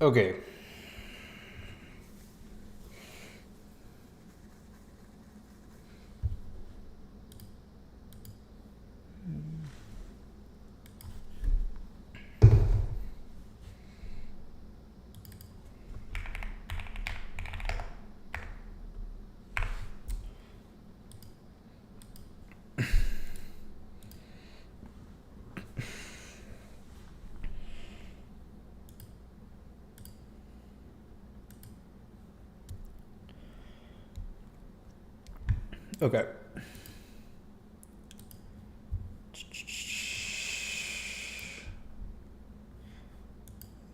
Okay. Okay.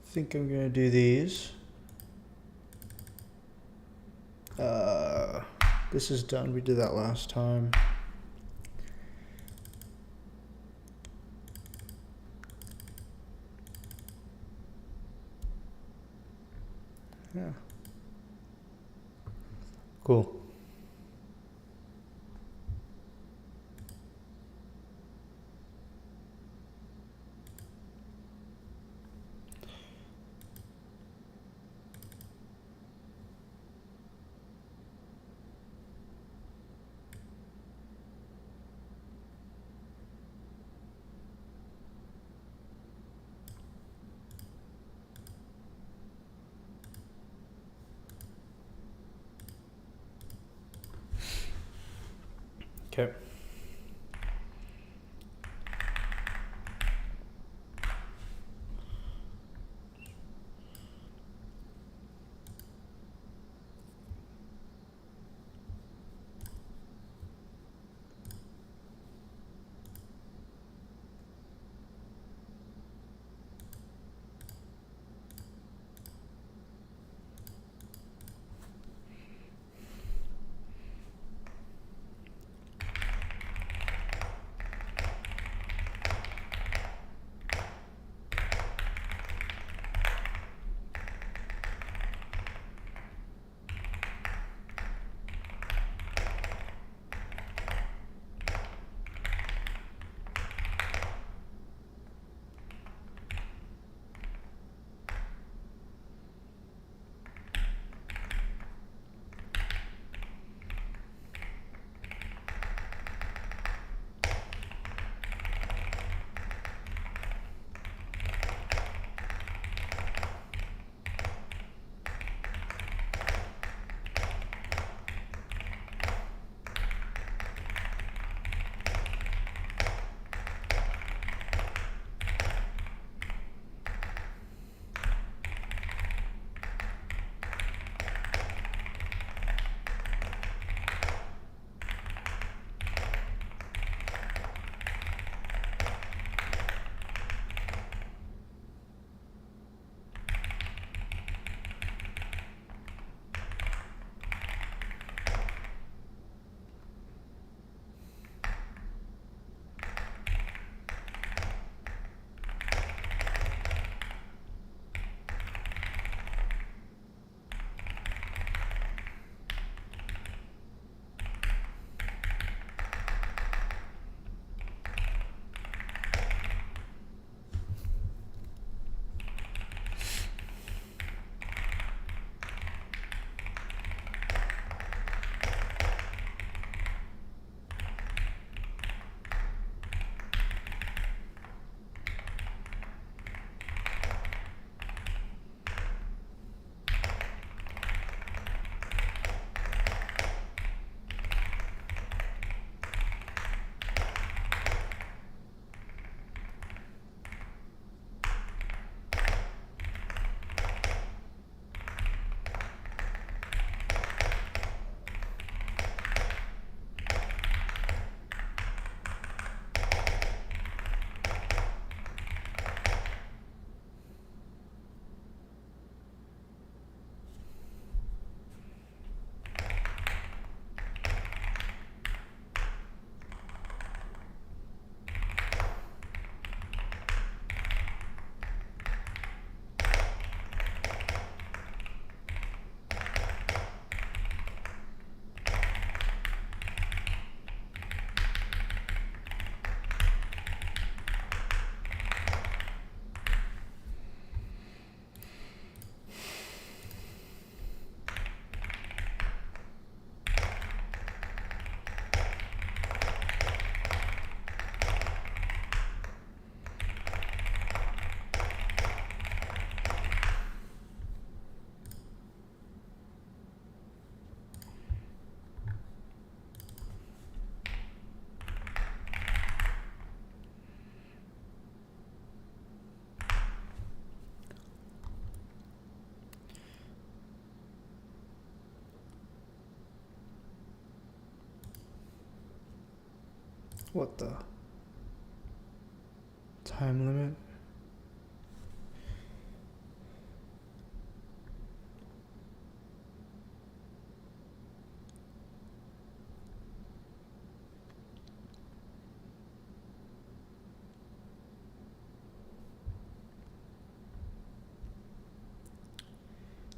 I think I'm gonna do these. This is done. We did that last time. Yeah. Cool. Okay. What the? Time limit?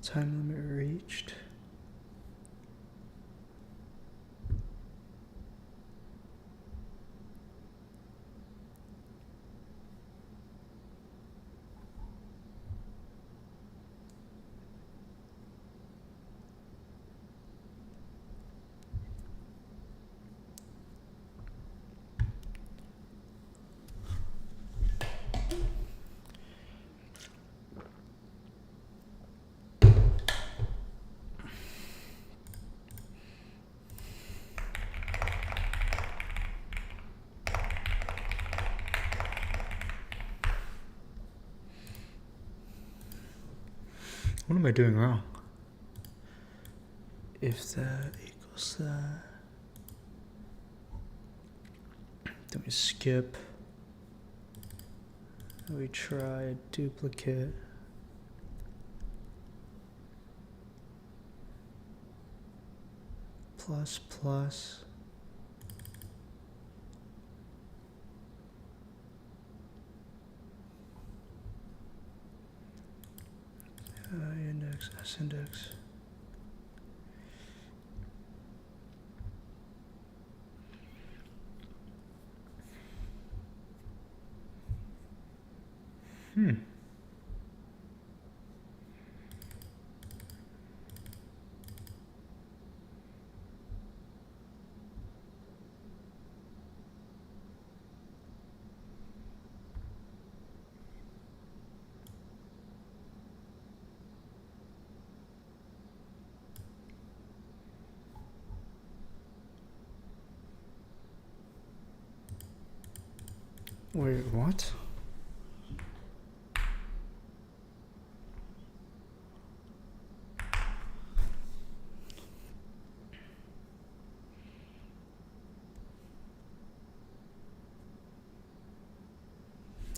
Time limit reached. What am I doing wrong? If that equals that, then we skip. And we try a duplicate. Plus plus. Index, S index. Wait, what?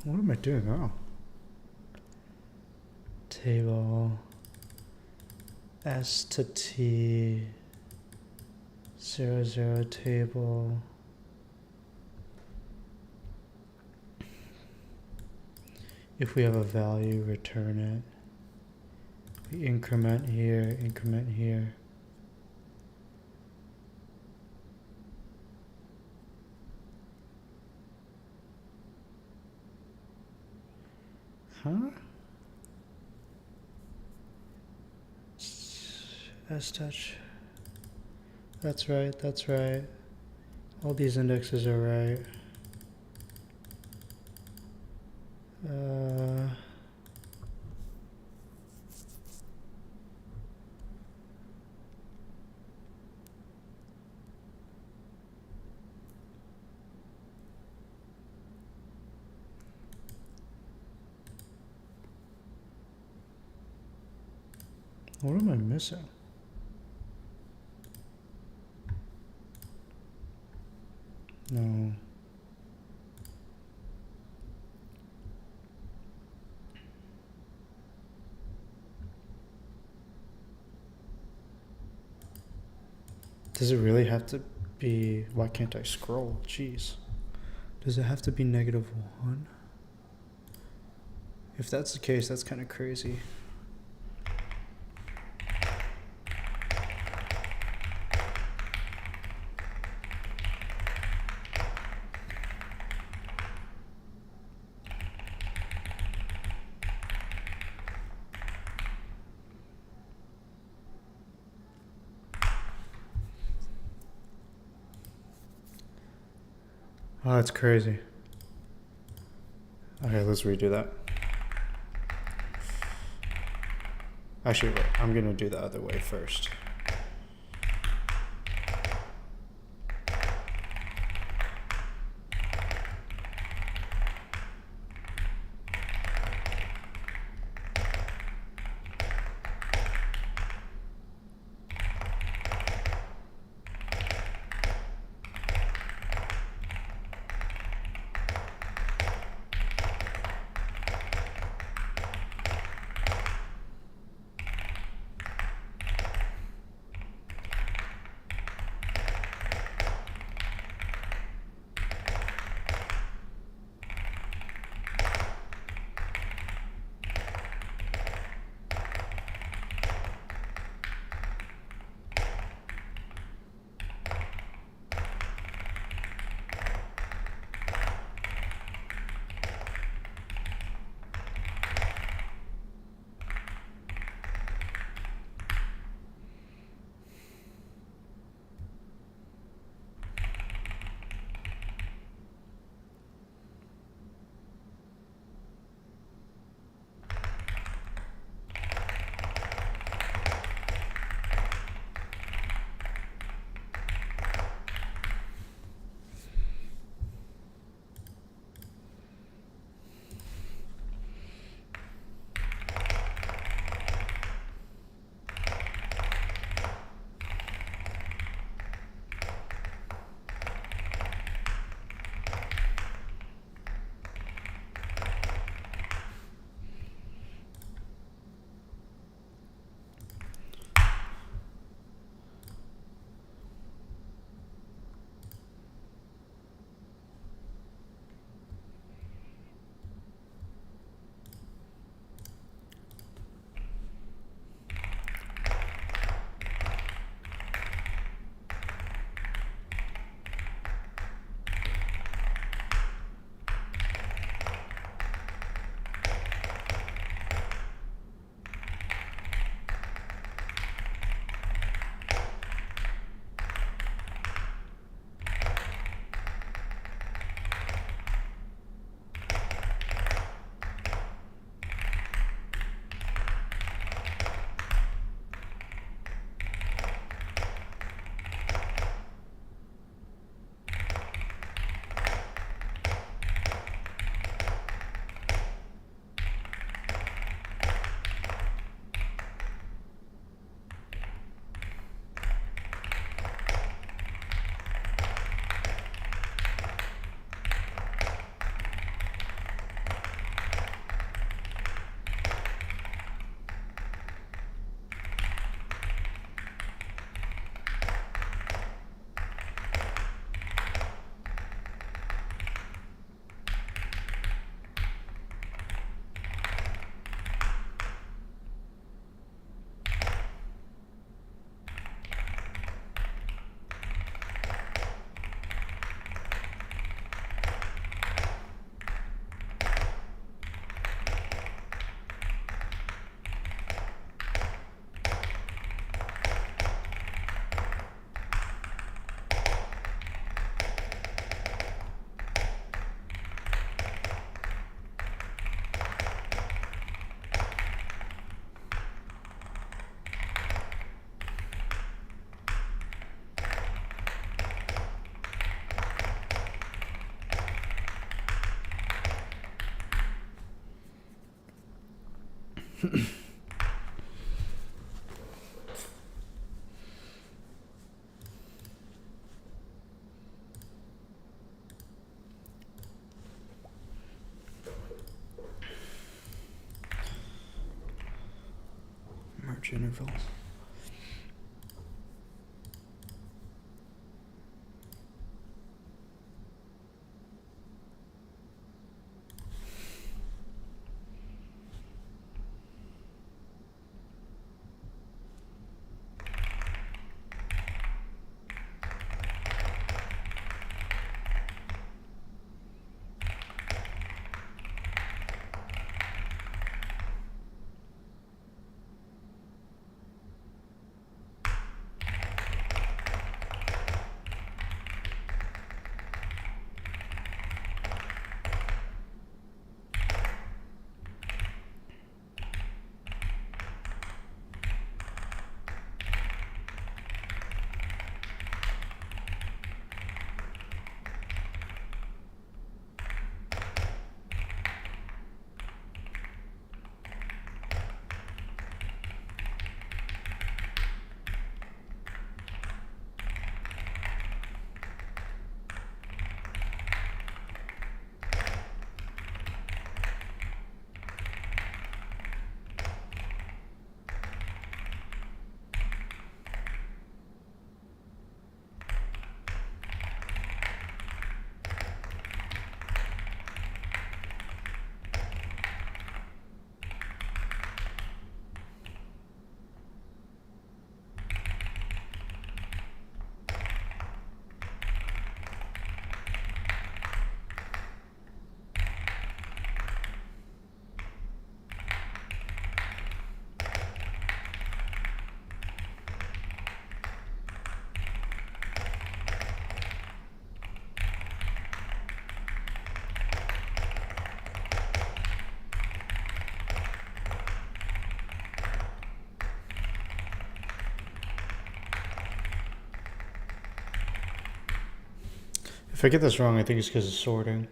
What am I doing wrong? Table S to T 00 table. If we have a value, return it. We increment here, increment here. Huh? S-touch. That's right, that's right. All these indexes are right. What am I missing? No. Does it really have to be, why can't I scroll? Jeez. Does it have to be -1? If that's the case, that's kind of crazy. Oh, that's crazy. Okay, let's redo that. Actually, wait, I'm gonna do the other way first. Merge intervals. If I get this wrong, I think it's because of sorting.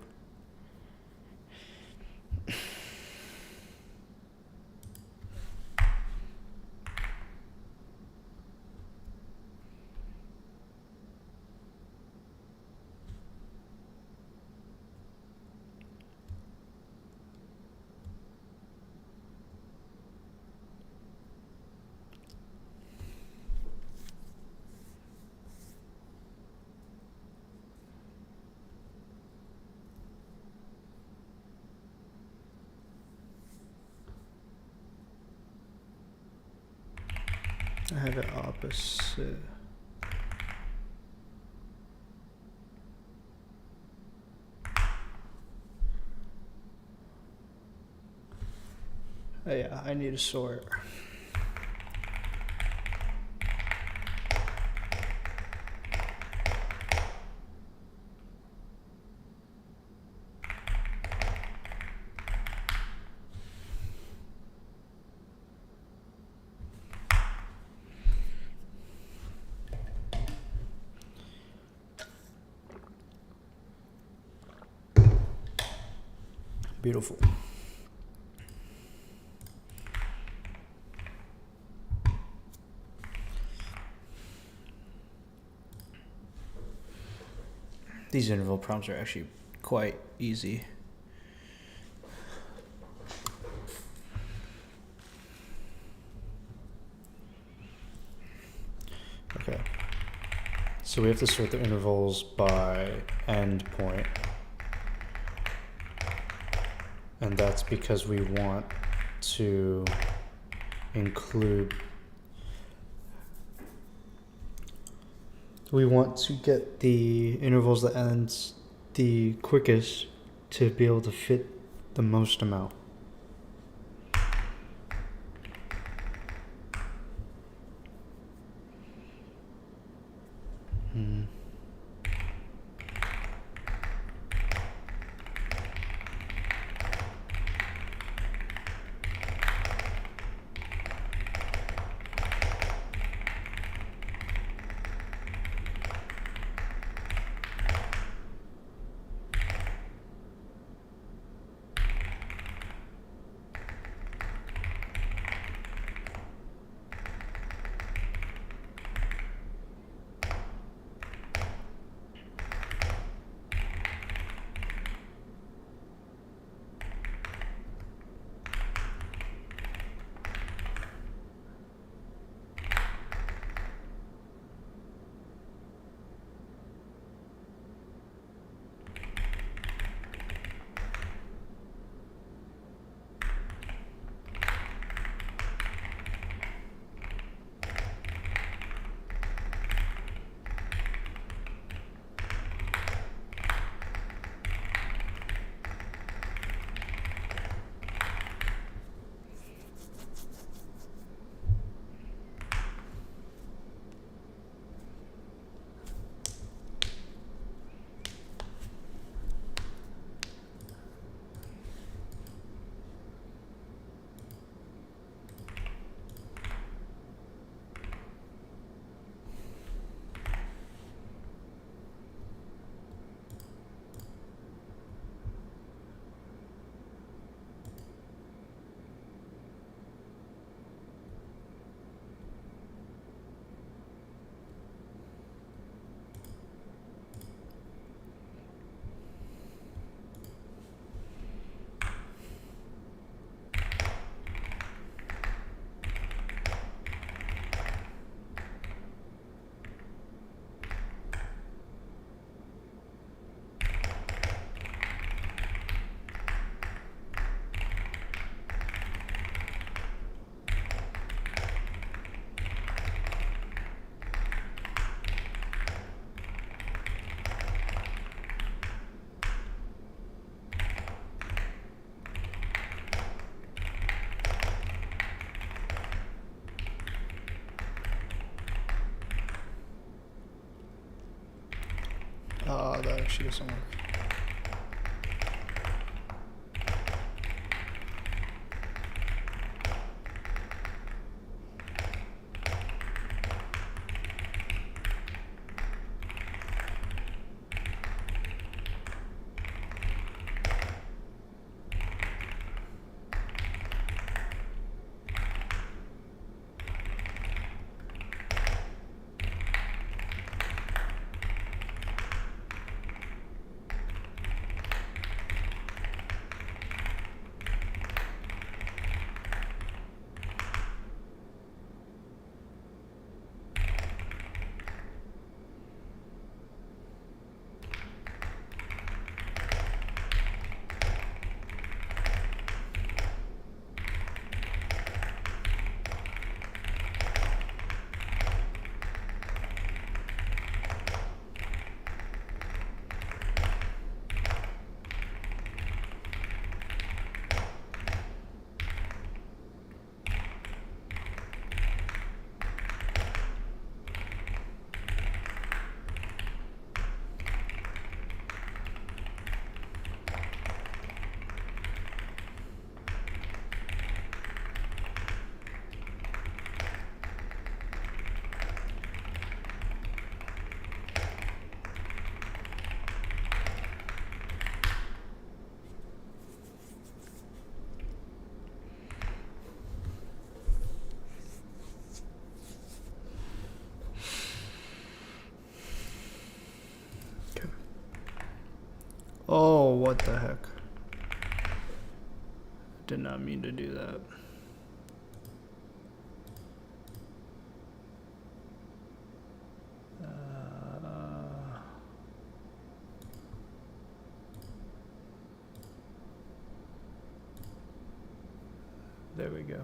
I have it opposite. Oh yeah, I need to sort. Beautiful. These interval prompts are actually quite easy. Okay. So we have to sort the intervals by endpoint. And that's because we want to include, we want to get the intervals that ends the quickest to be able to fit the most amount. That actually doesn't work. Oh, what the heck. Did not mean to do that. There we go.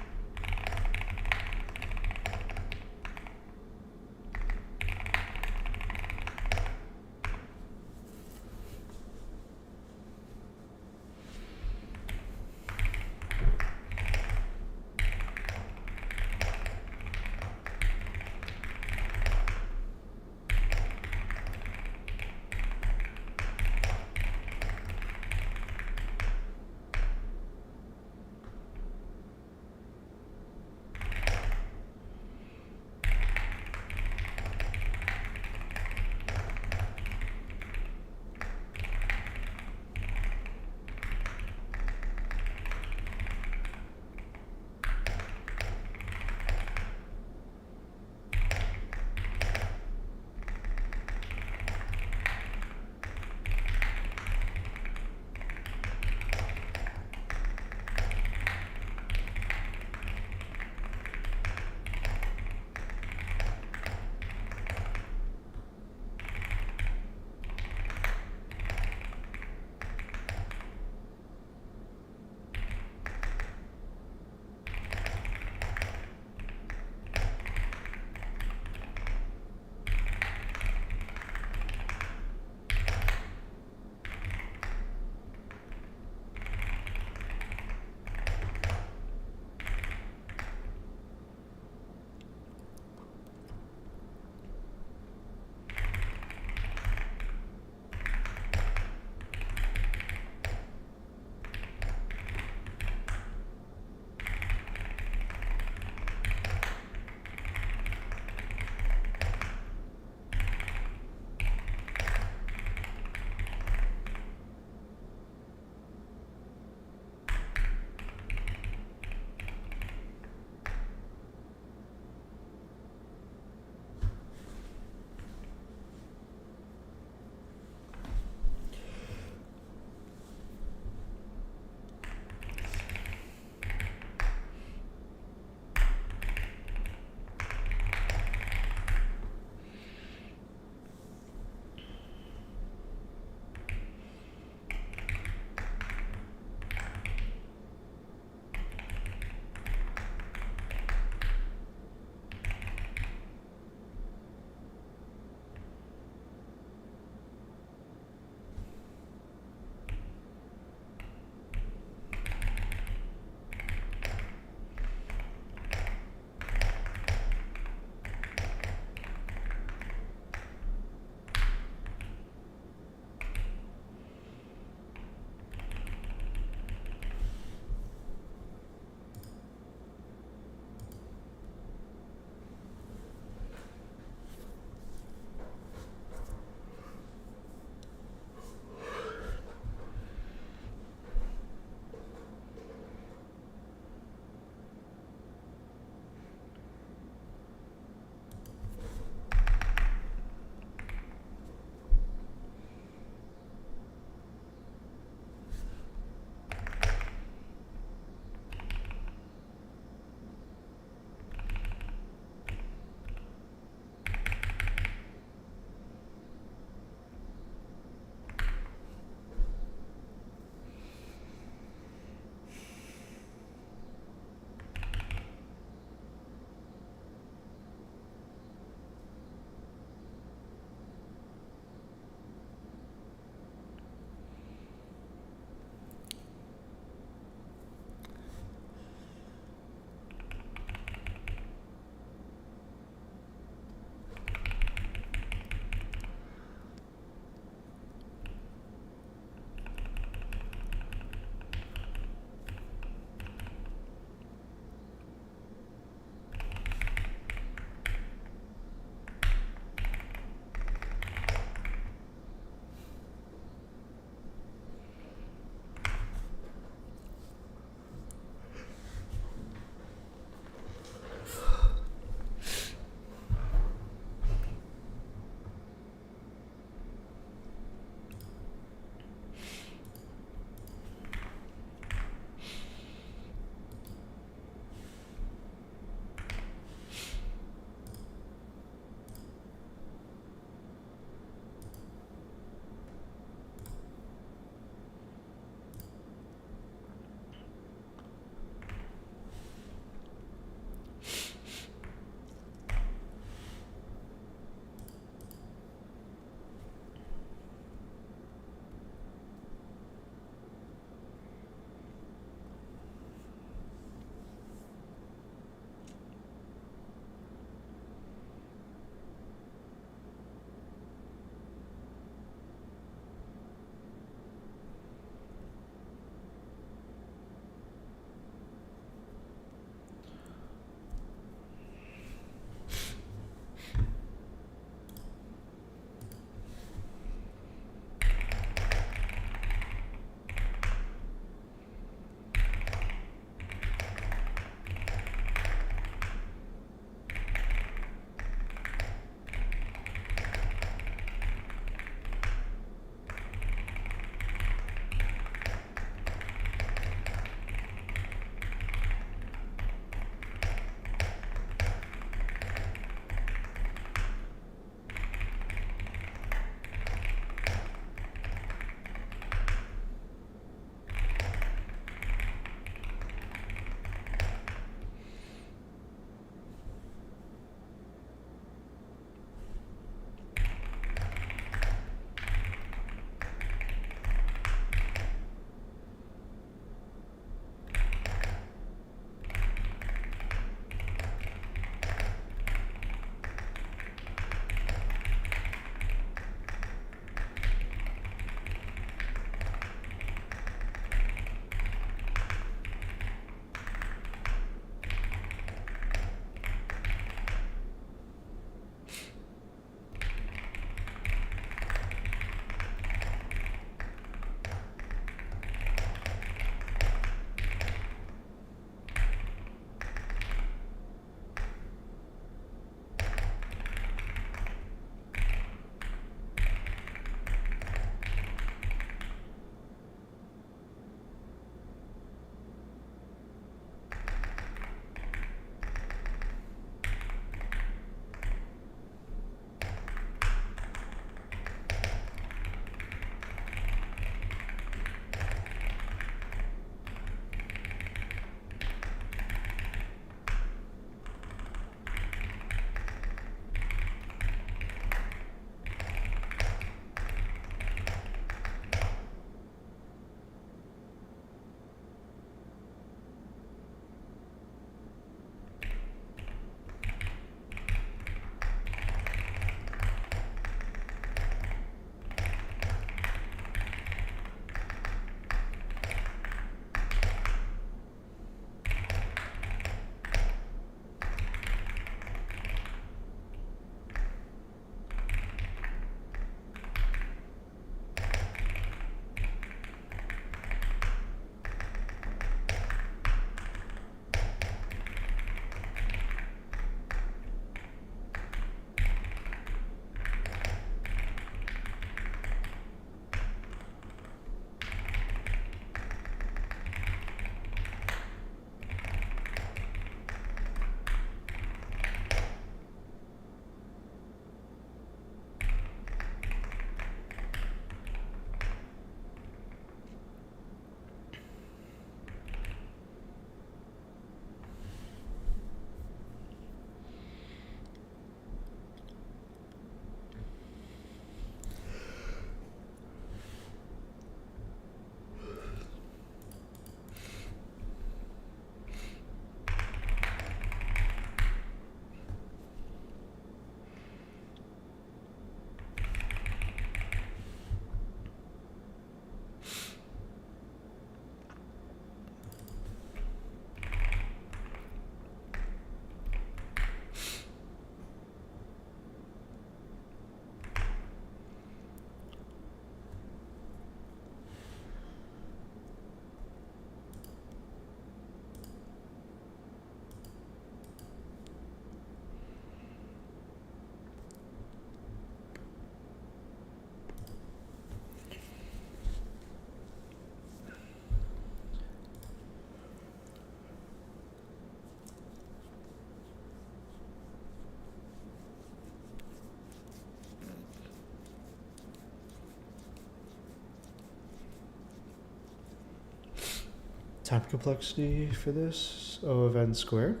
Time complexity for this, O of n squared.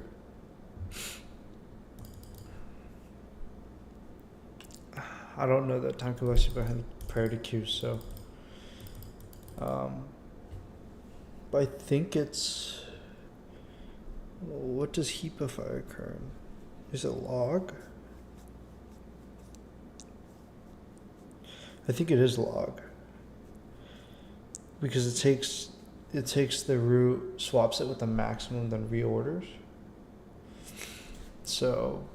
I don't know the time complexity behind priority queue, so but I think it's, what does heapify occur in? Is it log? I think it is log, because it takes the root, swaps it with the maximum, then reorders. So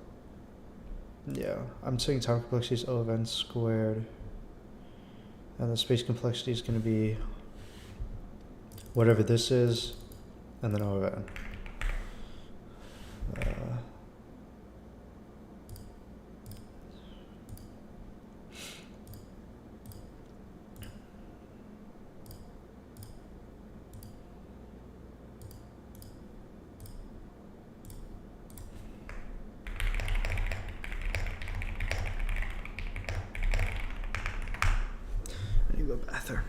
yeah, I'm saying time complexity is O of n squared, and the space complexity is going to be whatever this is, and then O of n. I need to go bathroom.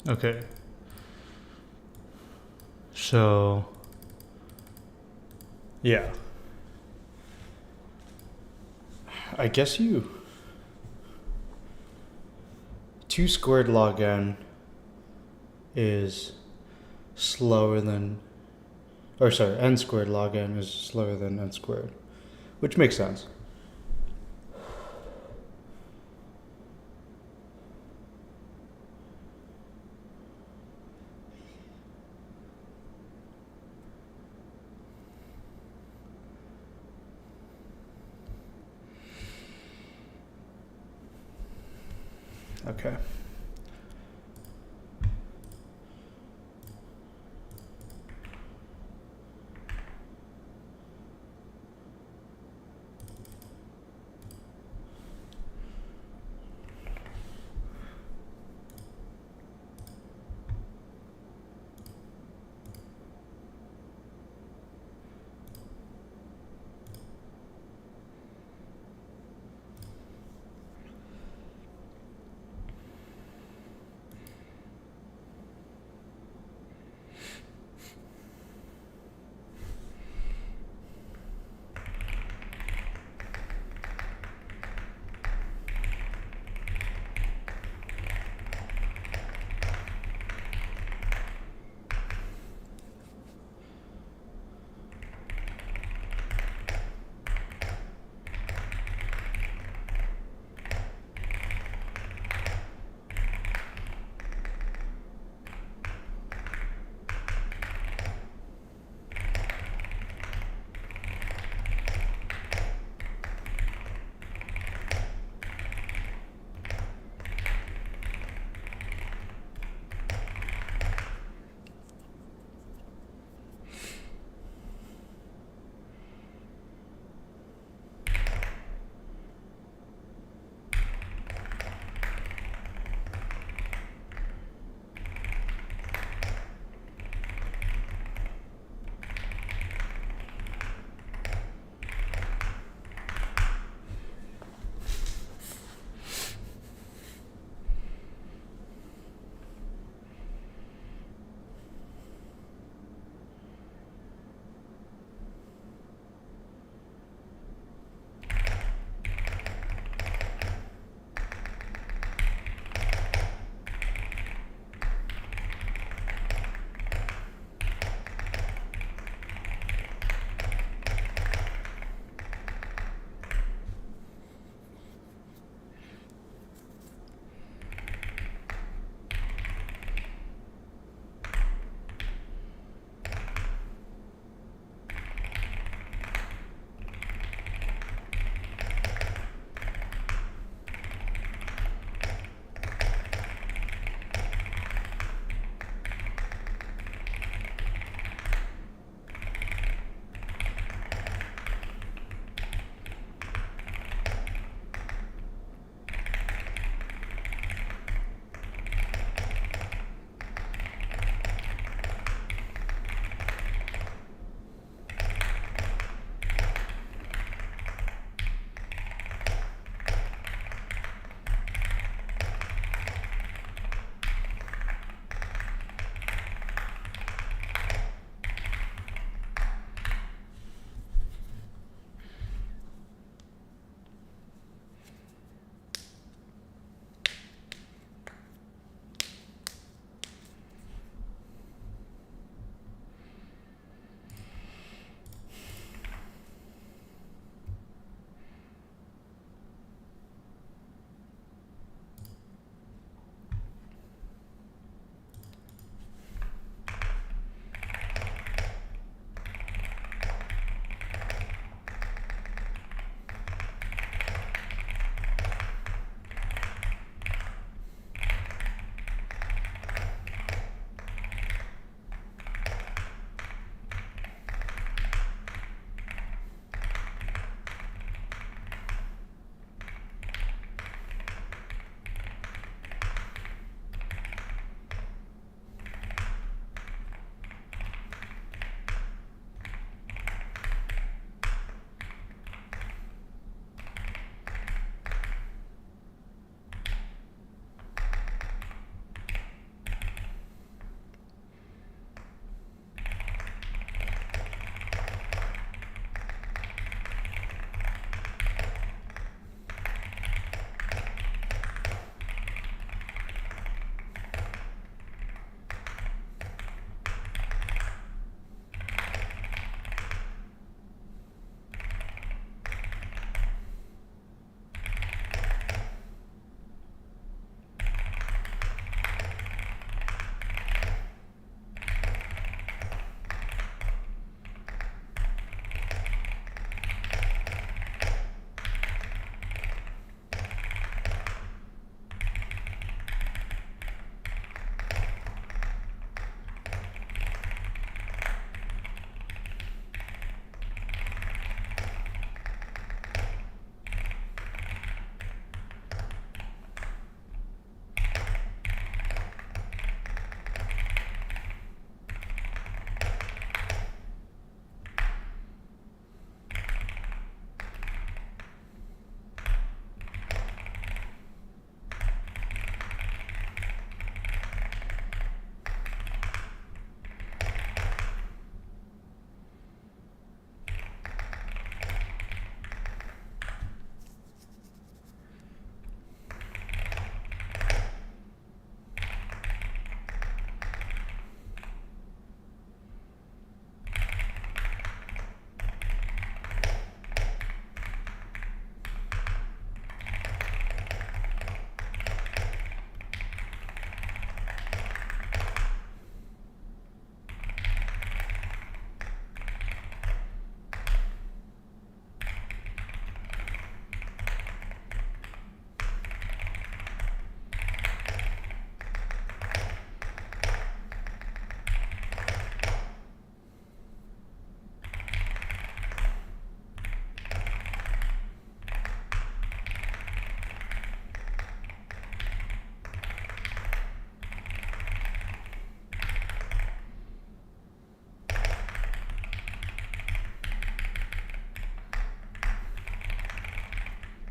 Okay. So, yeah. I guess 2 squared log n is slower than, or sorry, n squared log n is slower than n squared, which makes sense. Okay.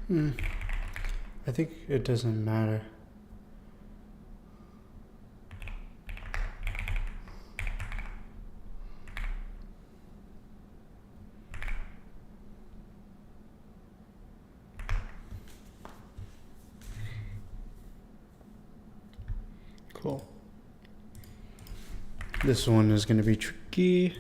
I think it doesn't matter. Cool. This one is going to be tricky.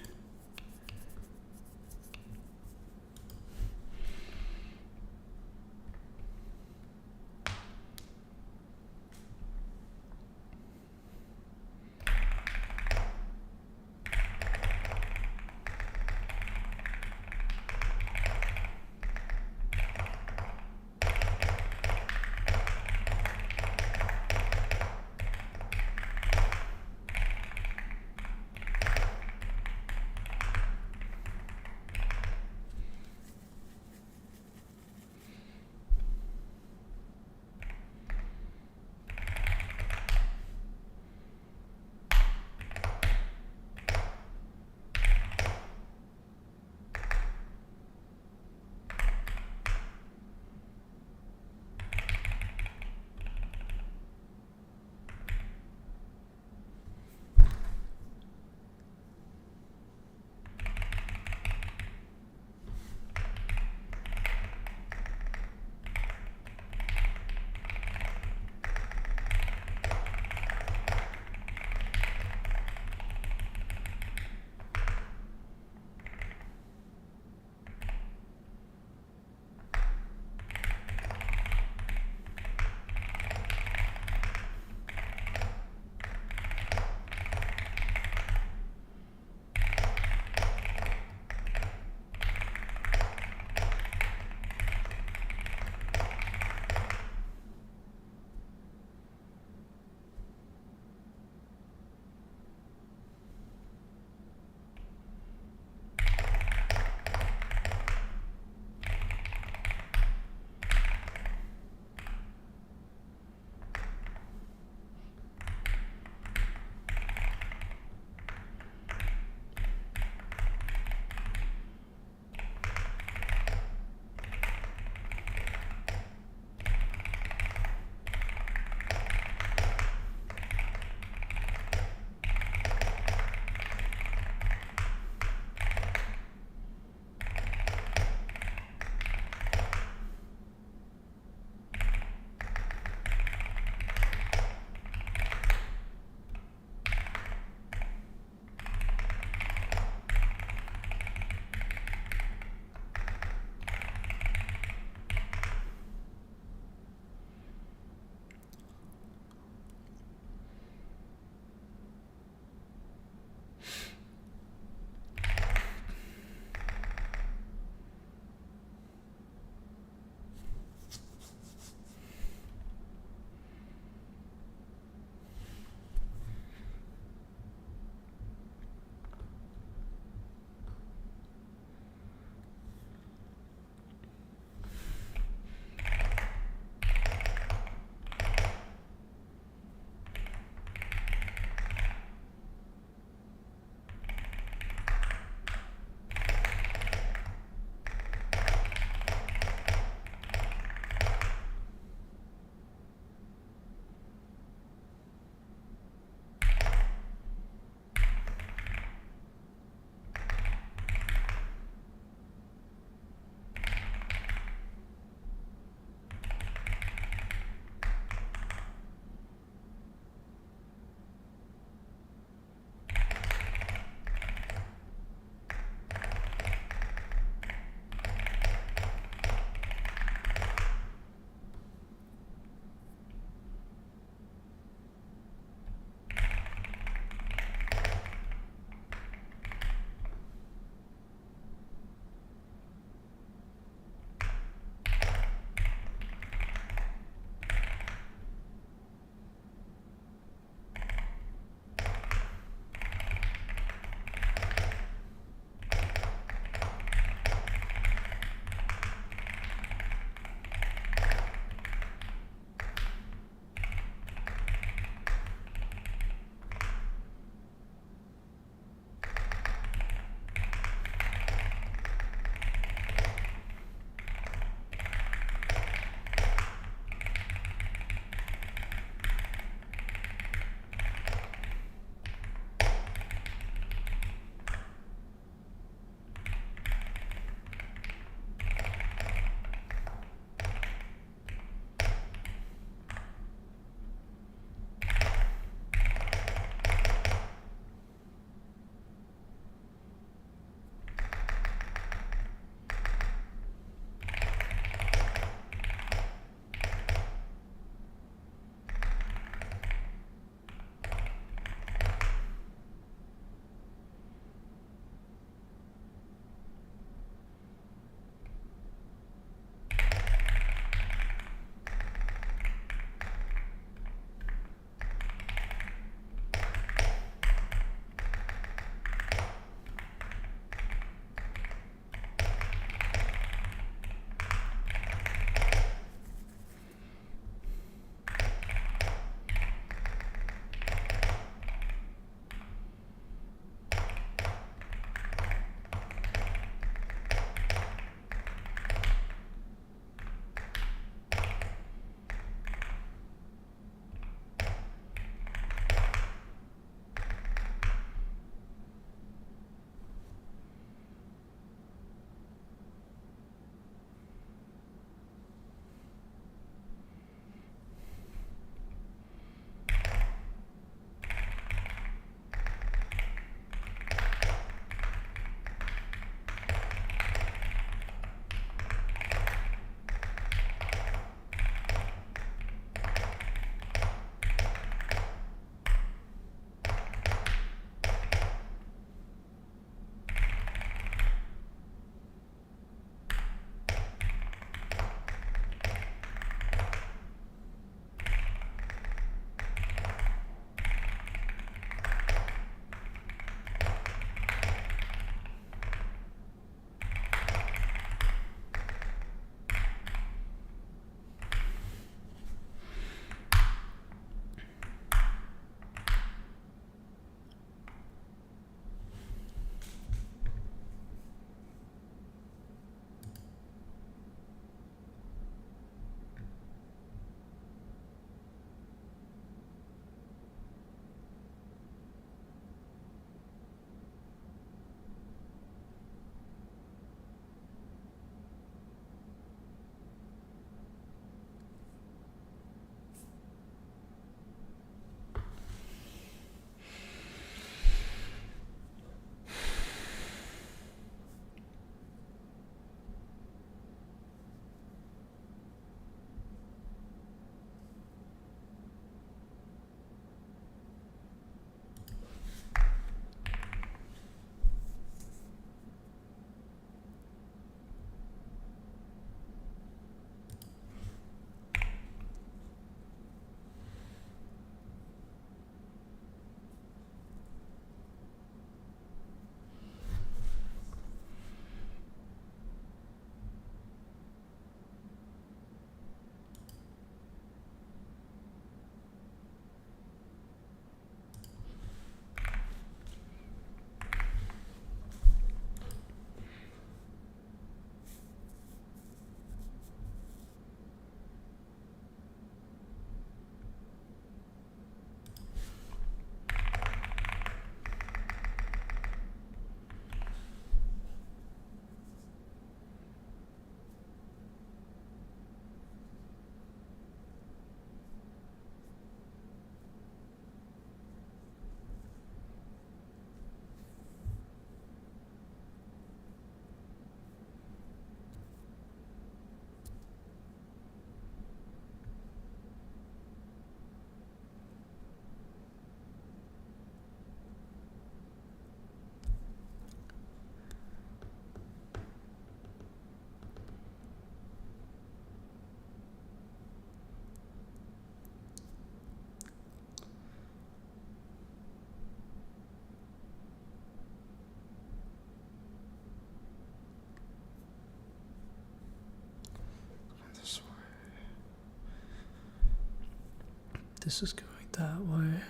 this is going that way.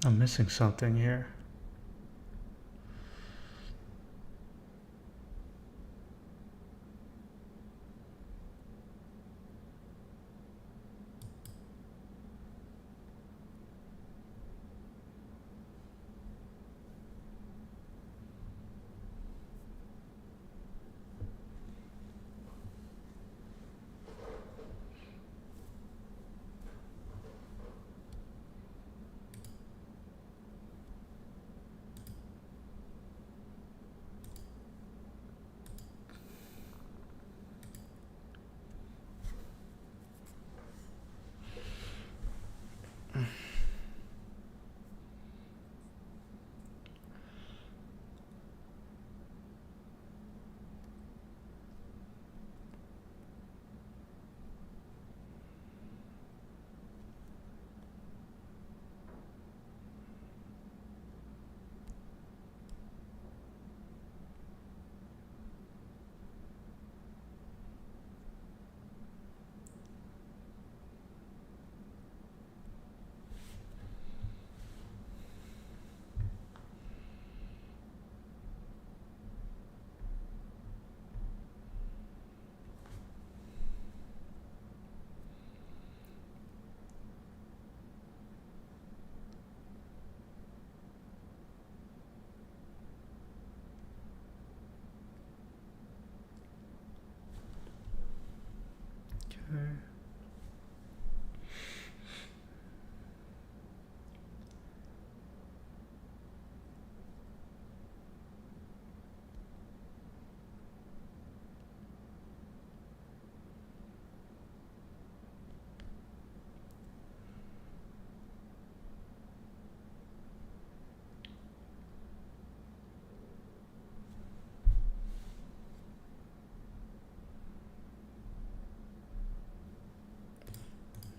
I'm missing something here.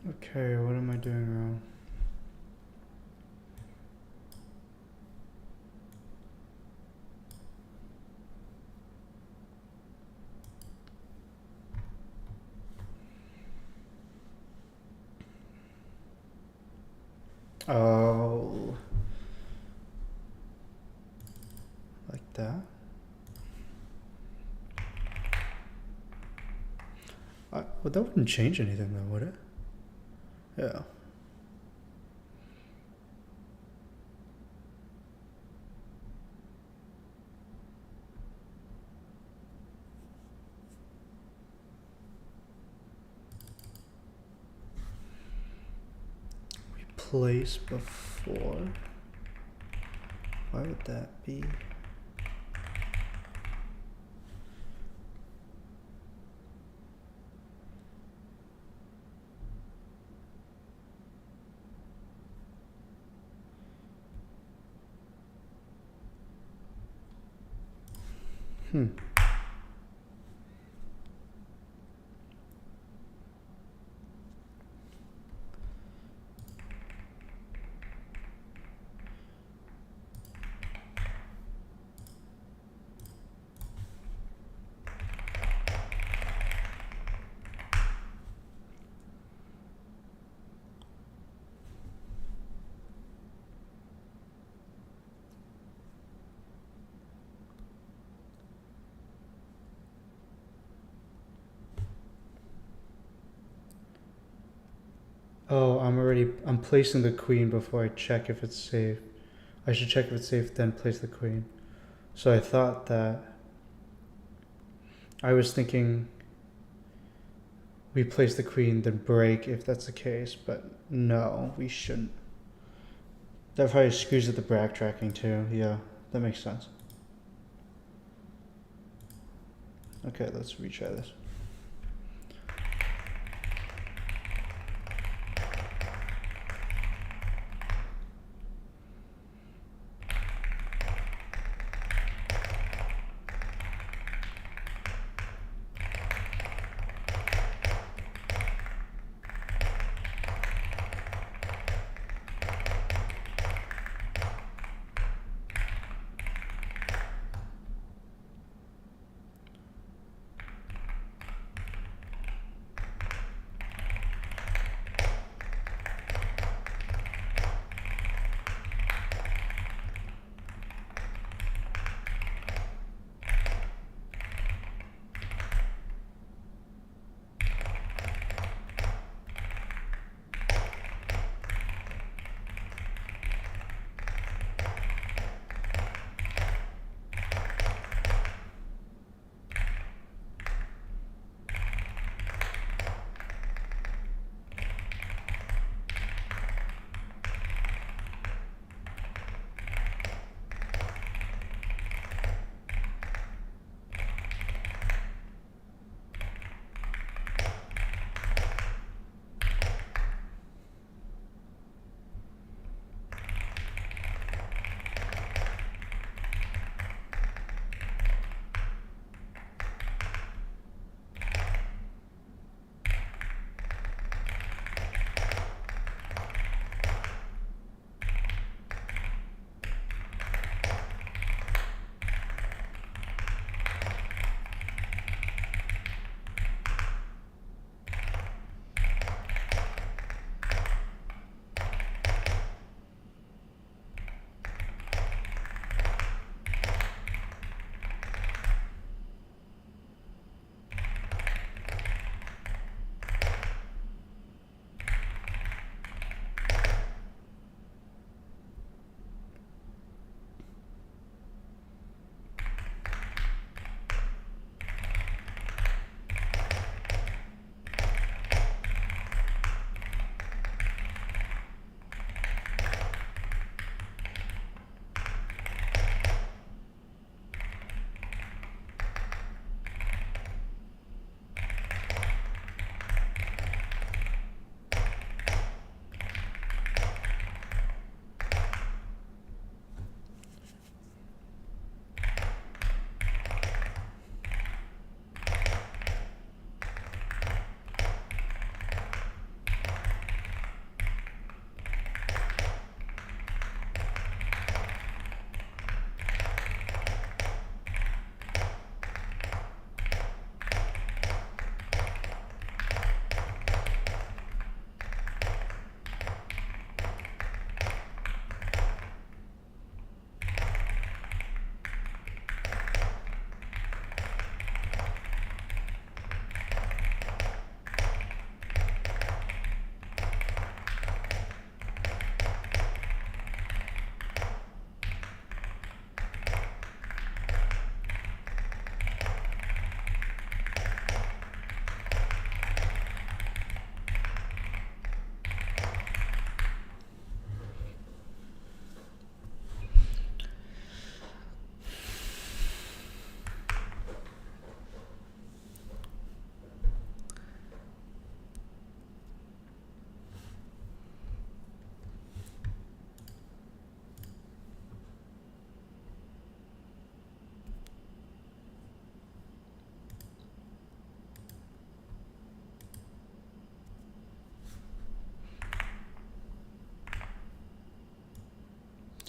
Okay, what am I doing wrong? Oh, like that? Well, that wouldn't change anything though, would it? Yeah. Replace before. Why would that be? Hmm. Oh, I'm placing the queen before I check if it's safe. I should check if it's safe, then place the queen. So I thought that, I was thinking we place the queen, then break if that's the case, but no, we shouldn't. That probably screws with the backtracking too. Yeah, that makes sense. Okay, let's retry this.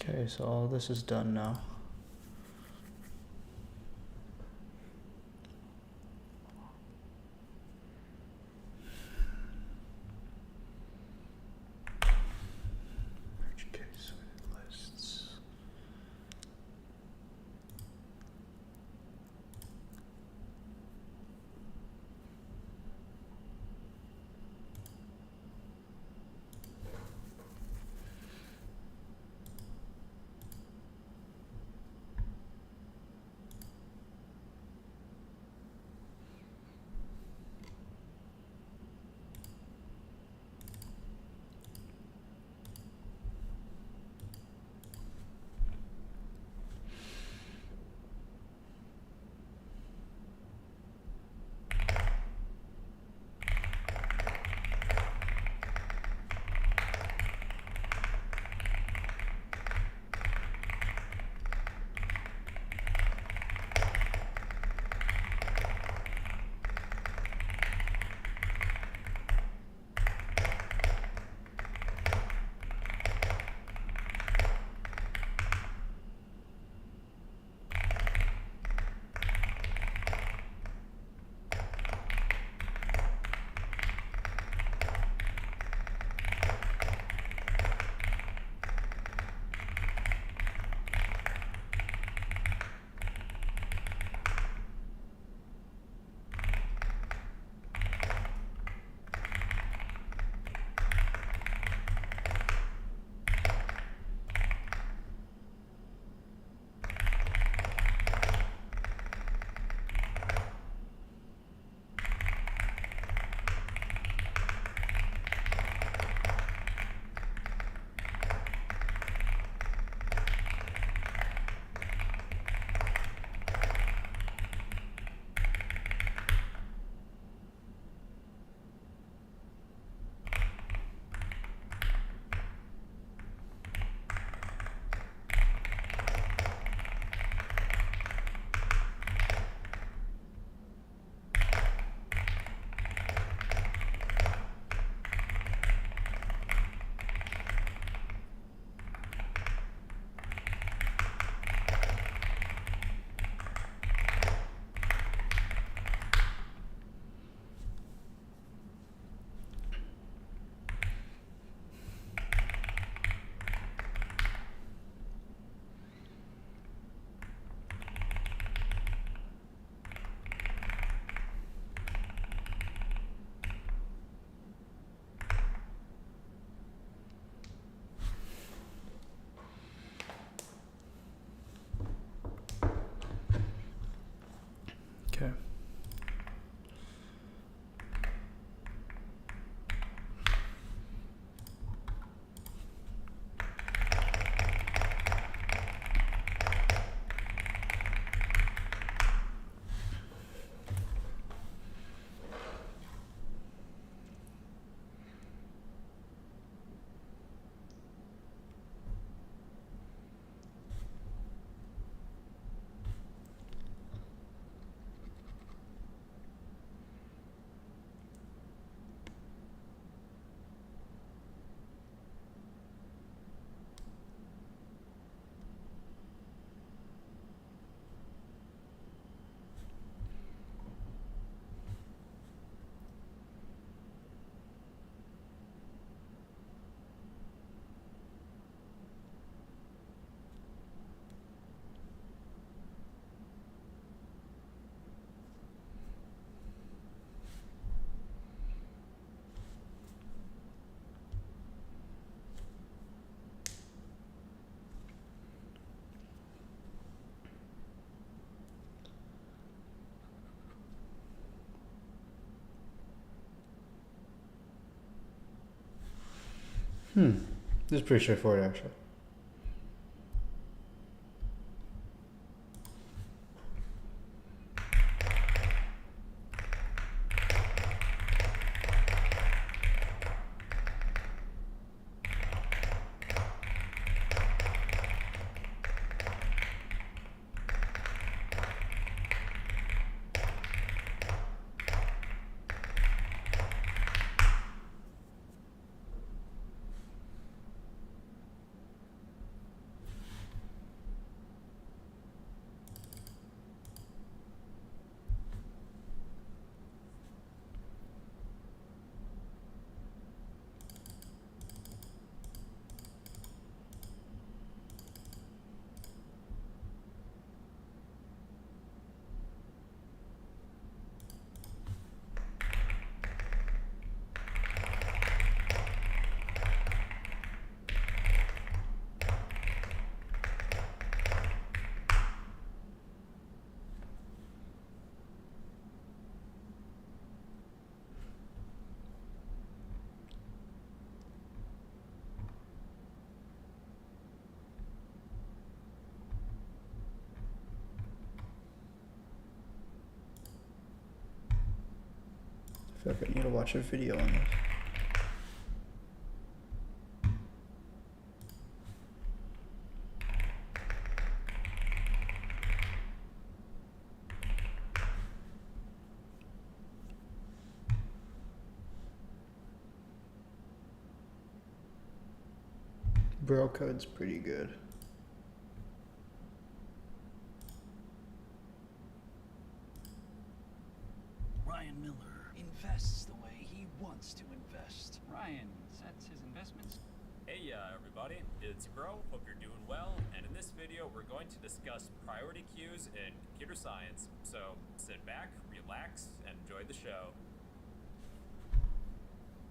Okay, so all this is done now. Merge case lists. Okay. This is pretty straightforward, actually. I feel like I need to watch a video on this. Bro code's pretty good. Ryan Miller invests the way he wants to invest. Ryan sets his investments. Hey everybody, it's Bro, hope you're doing well, and in this video we're going to discuss priority queues in computer science. So sit back, relax, and enjoy the show.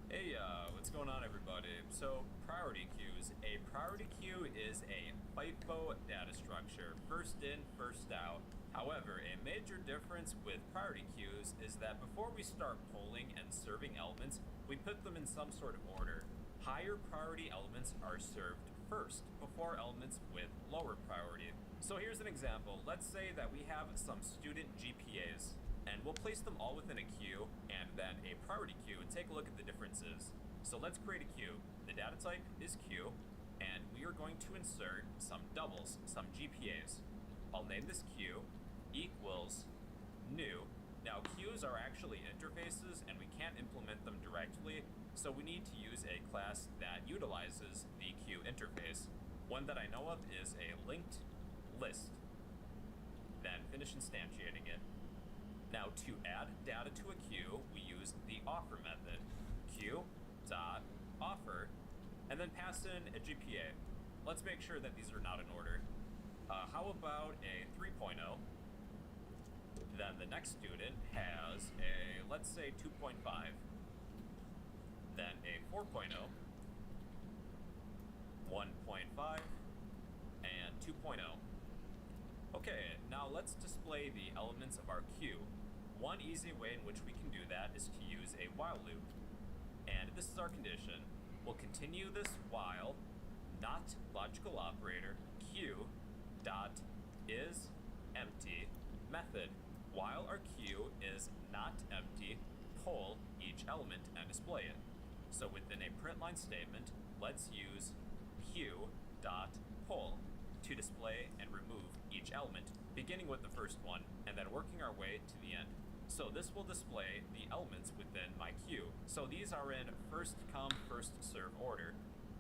Hey, what's going on everybody? So, priority queues. A priority queue is a FIFO data structure, first in, first out. However, a major difference with priority queues is that before we start polling and serving elements, we put them in some sort of order. Higher priority elements are served first, before elements with lower priority. So here's an example. Let's say that we have some student GPAs, and we'll place them all within a queue and then a priority queue and take a look at the differences. So let's create a queue. The data type is queue, and we are going to insert some doubles, some GPAs. I'll name this queue equals new. Now queues are actually interfaces and we can't implement them directly, so we need to use a class that utilizes the queue interface. One that I know of is a linked list. Then finish instantiating it. Now to add data to a queue, we use the offer method. Queue.offer, and then pass in a GPA. Let's make sure that these are not in order. How about a 3.0? Then the next student has a, let's say 2.5. Then a 4.0, 1.5, and 2.0. Okay, now let's display the elements of our queue. One easy way in which we can do that is to use a while loop. And this is our condition. We'll continue this while not logical operator queue dot is empty method. While our queue is not empty, pull each element and display it. So within a print line statement, let's use queue dot pull to display and remove each element, beginning with the first one and then working our way to the end. So this will display the elements within my queue. So these are in first come, first serve order.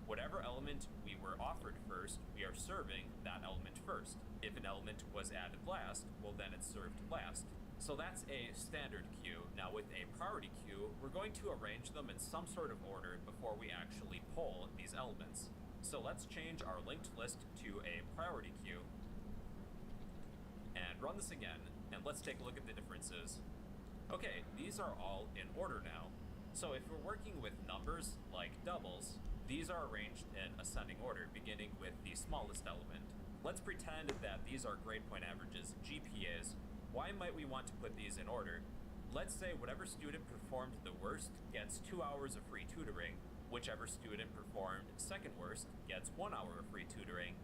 Whatever element we were offered first, we are serving that element first. If an element was added last, well then it's served last. So that's a standard queue. Now with a priority queue, we're going to arrange them in some sort of order before we actually pull these elements. So let's change our linked list to a priority queue and run this again, and let's take a look at the differences. Okay, these are all in order now. So if we're working with numbers like doubles, these are arranged in ascending order, beginning with the smallest element. Let's pretend that these are grade point averages, GPAs. Why might we want to put these in order? Let's say whatever student performed the worst gets 2 hours of free tutoring, whichever student performed second worst gets 1 hour of free tutoring,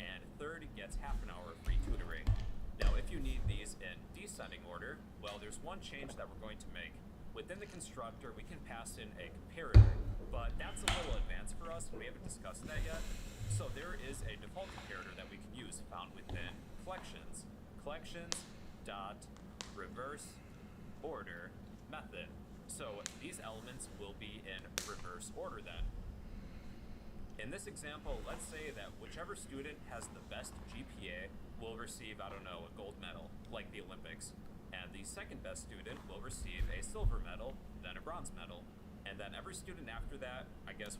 and third gets half an hour of free tutoring. Now if you need these in descending order, well there's one change that we're going to make. Within the constructor we can pass in a comparator, but that's a little advanced for us and we haven't discussed that yet. So there is a default comparator that we can use found within collections. Collections dot reverse order method. So these elements will be in reverse order then. In this example, let's say that whichever student has the best GPA will receive, I don't know, a gold medal, like the Olympics. And the second best student will receive a silver medal, then a bronze medal. And then every student after that, I guess.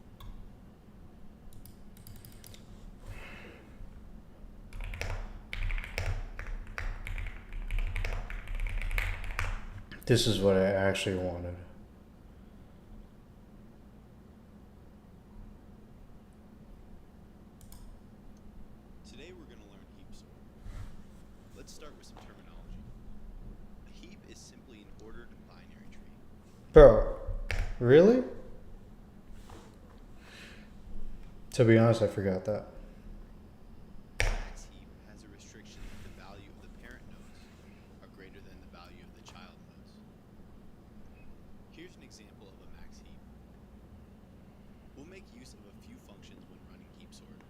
This is what I actually wanted. Today we're going to learn heap sort. Let's start with some terminology. A heap is simply an ordered binary tree. Bro, really? To be honest, I forgot that. Max heap has a restriction if the value of the parent nodes are greater than the value of the child nodes. Here's an example of a max heap. We'll make use of a few functions when running heap sort.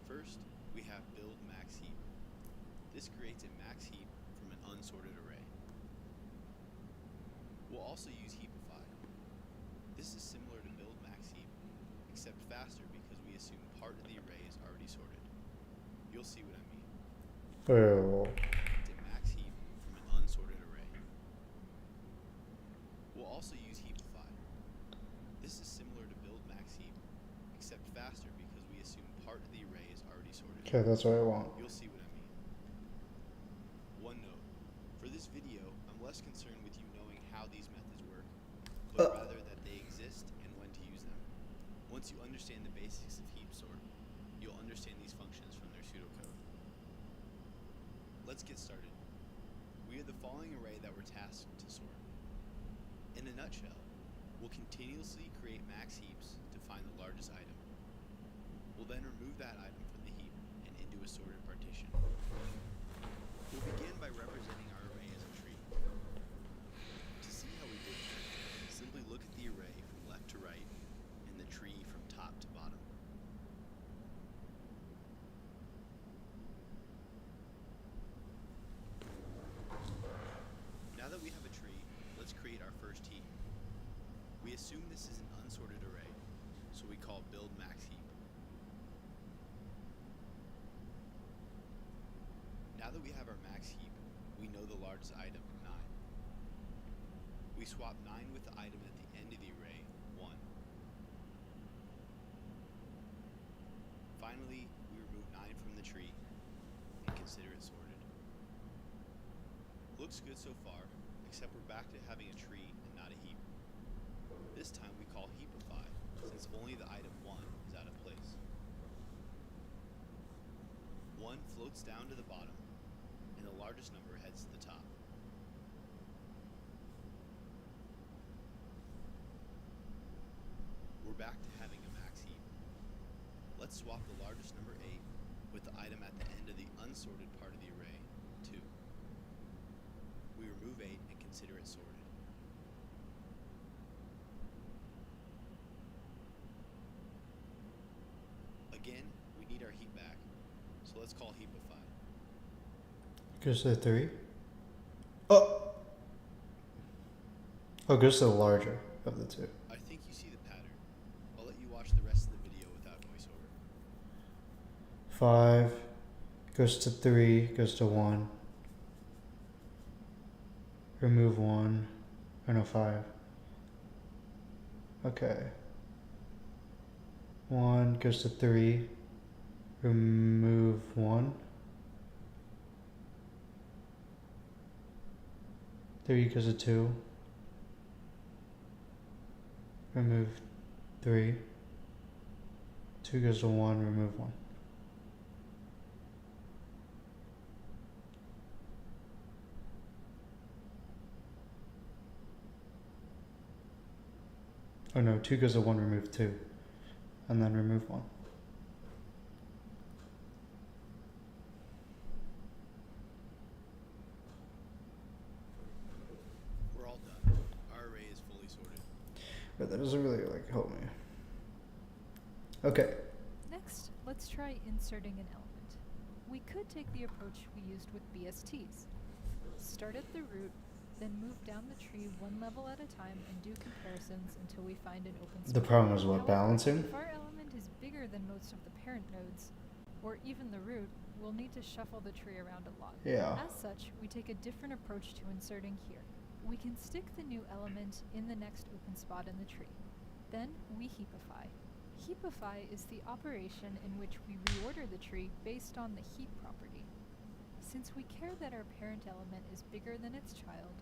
First, we have build max heap. This creates a max heap from an unsorted array. We'll also use heapify. This is similar to build max heap, except faster because we assume part of the array is already sorted. You'll see what I mean. Oh. It's a max heap from an unsorted array. We'll also use heapify. This is similar to build max heap, except faster because we assume part of the array is already sorted. Okay, that's what I want. You'll see what I mean. One note. For this video, I'm less concerned with you knowing how these methods work, but rather that they exist and when to use them. Once you understand the basics of heap sort, you'll understand these functions from their pseudocode. Let's get started. We have the following array that we're tasked to sort. In a nutshell, we'll continuously create max heaps to find the largest item. We'll then remove that item from the heap and into a sorted partition. We'll begin by representing our array as a tree. To see how we did this, simply look at the array from left to right and the tree from top to bottom. Now that we have a tree, let's create our first heap. We assume this is an unsorted array, so we call build max heap. Now that we have our max heap, we know the largest item, 9. We swap 9 with the item at the end of the array, 1. Finally, we remove 9 from the tree and consider it sorted. Looks good so far, except we're back to having a tree and not a heap. This time we call heapify, since only the item 1 is out of place. 1 floats down to the bottom, and the largest largest number heads to the top. We're back to having a max heap. Let's swap the largest number 8 with the item at the end of the unsorted part of the array, 2. We remove 8 and consider it sorted. Again, we need our heap back, so let's call heapify. Goes to 3. Oh! Oh, goes to the larger of the two. I think you see the pattern. I'll let you watch the rest of the video without voiceover. 5 goes to 3, goes to 1. Remove 1. Or no, 5. Okay. 1 goes to 3. Remove 1. 3 goes to 2. Remove 3. 2 goes to 1. Remove 1. Oh no, 2 goes to 1. Remove 2. And then remove 1. We're all done. Our array is fully sorted. But that doesn't really help me. Okay. Next, let's try inserting an element. We could take the approach we used with BSTs. Start at the root, then move down the tree one level at a time and do comparisons until we find an open spot. The problem is what, However, balancing? If our element is bigger than most of the parent nodes, or even the root, we'll need to shuffle the tree around a lot. Yeah. As such, we take a different approach to inserting here. We can stick the new element in the next open spot in the tree. Then we heapify. Heapify is the operation in which we reorder the tree based on the heap property. Since we care that our parent element is bigger than its child,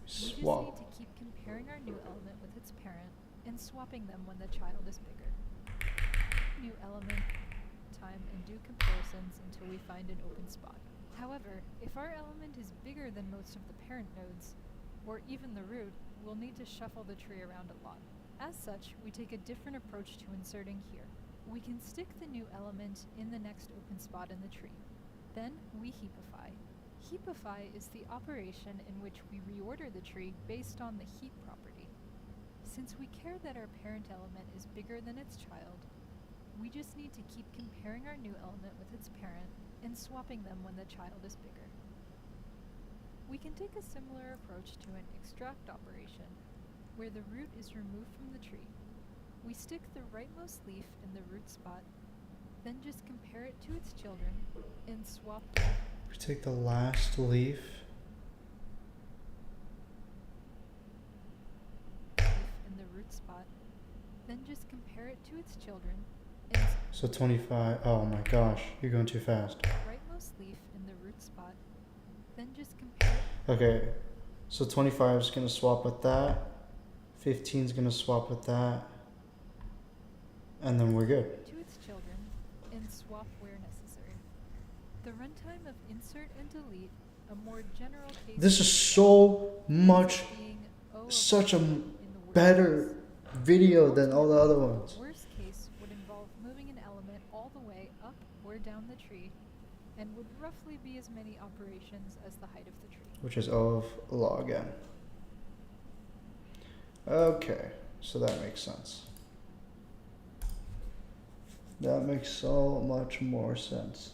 we just Swap. need to keep comparing our new element with its parent and swapping them when the child is bigger. New element time and do comparisons until we find an open spot. However, if our element is bigger than most of the parent nodes, or even the root, we'll need to shuffle the tree around a lot. As such, we take a different approach to inserting here. We can stick the new element in the next open spot in the tree. Then we heapify. Heapify is the operation in which we reorder the tree based on the heap property. Since we care that our parent element is bigger than its child, we just need to keep comparing our new element with its parent and swapping them when the child is bigger. We can take a similar approach to an extract operation, where the root is removed from the tree. We stick the rightmost leaf in the root spot, then just compare it to its children and swap We take the last leaf. in the root spot, then just compare it to its children and So 25. Oh my gosh, you're going too fast. rightmost leaf in the root spot, then just compare it Okay, so 25 is going to swap with that. 15 is going to swap with that. And then we're good. to its children and swap where necessary. The runtime of insert and delete, a more general case This is so much, being O of such a in the worst better case. video than all the other ones. Worst case would involve moving an element all the way up or down the tree and would roughly be as many operations as the height of the tree. Which is O of log n. Okay, so that makes sense. That makes so much more sense.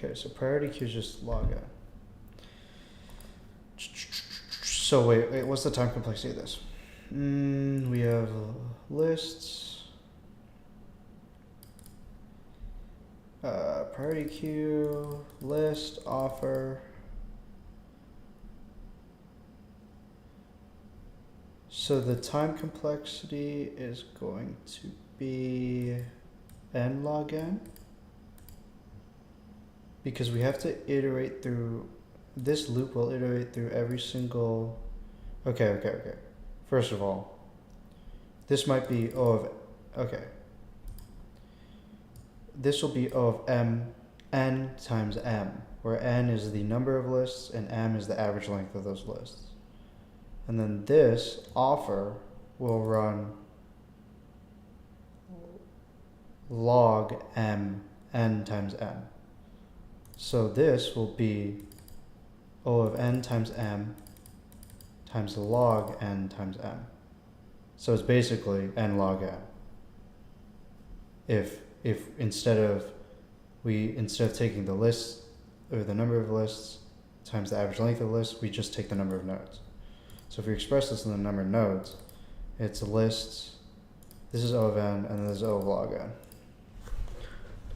Okay, so priority queue is just log n. So wait, what's the time complexity of this? We have lists, priority queue, list, offer, So the time complexity is going to be n log n, because we have to iterate through, this loop will iterate through every single, okay. First of all, this might be O of, okay. This will be O of n times m, where n is the number of lists and m is the average length of those lists. And then this offer will run log m n times m. So this will be O of n times m times log n times m. So it's basically n log m. If instead of taking the list or the number of lists times the average length of the list, we just take the number of nodes. So if we express this in the number of nodes, it's lists, this is O of n, and then this is O of log n.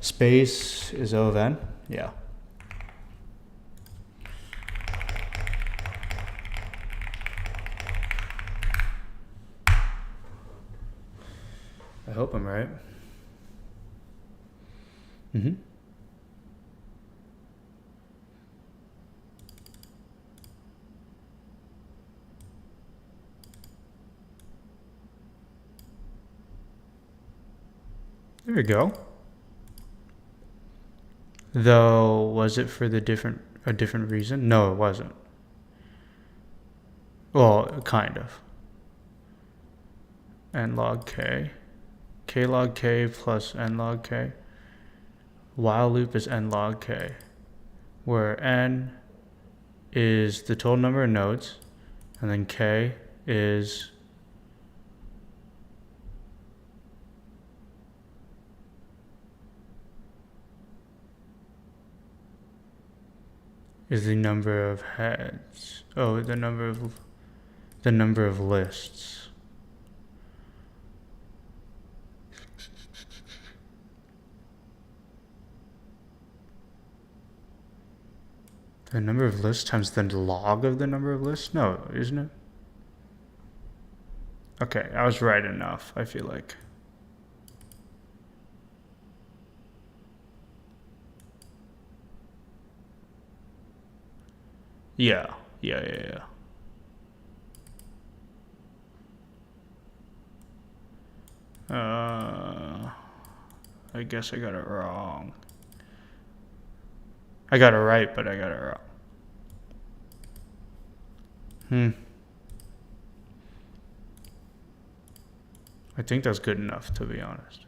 Space is O of n? Yeah. I hope I'm right. Mm-hmm. There we go. Though, was it for a different reason? No, it wasn't. Well, kind of. N log k. K log k plus n log k. While loop is n log k, where n is the total number of nodes, and then k is the number of heads. Oh, the number of lists. The number of lists times the log of the number of lists? No, isn't it? Okay, I was right enough, I feel like. Yeah. I guess I got it wrong. I got it right, but I got it wrong. I think that's good enough, to be honest.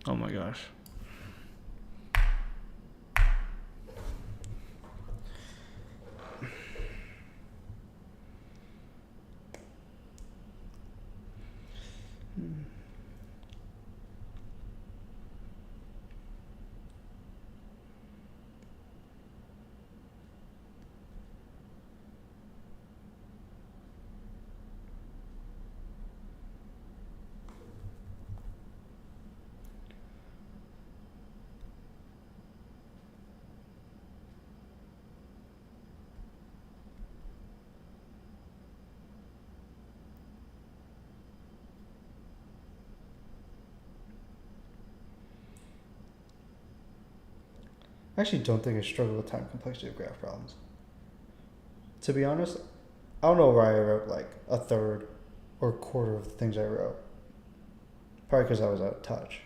Oh my gosh. I actually don't think I struggle with time complexity of graph problems. To be honest, I don't know why I wrote like a third or a quarter of the things I wrote. Probably because I was out of touch.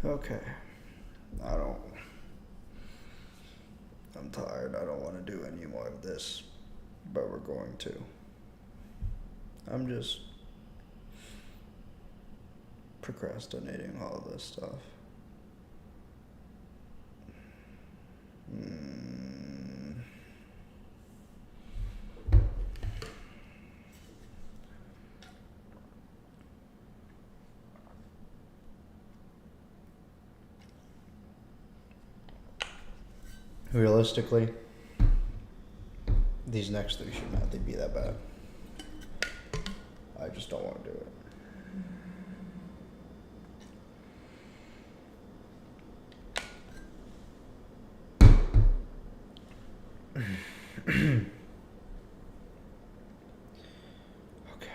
Okay. I'm tired. I don't want to do any more of this, but we're going to. I'm just procrastinating all this stuff. Realistically, these next three should not be that bad. I just don't want to do it. Okay.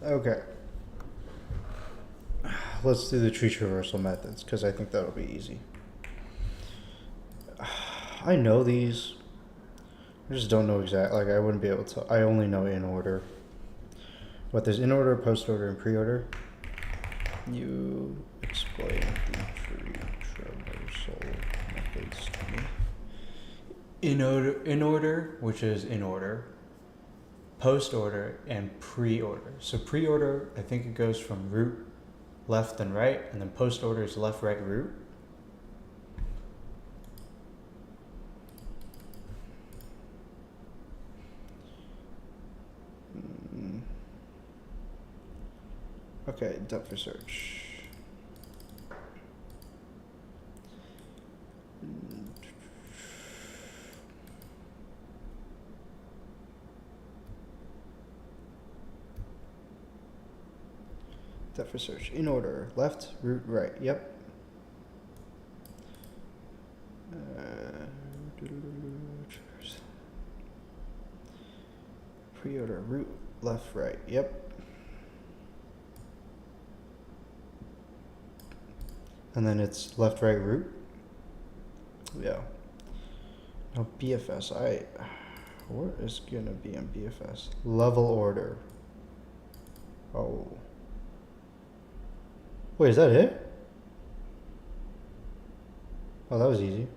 Okay. Let's do the tree traversal methods, because I think that'll be easy. I know these. I just don't know exactly. Like, I wouldn't be able to. I only know in order. What there's in order, post order, and pre order. You explain the tree traversal methods to me. In order, which is in order. Post order and pre order. So pre order, I think it goes from root, left, and right, and then post order is left, right, root. Okay, depth of search. Depth of search. In order. Left, root, right. Yep. Pre-order. Root, left, right. Yep. And then it's left, right, root. Yeah. Now BFS. What is gonna be in BFS? Level order. Oh. Wait, is that it? Oh, that was easy.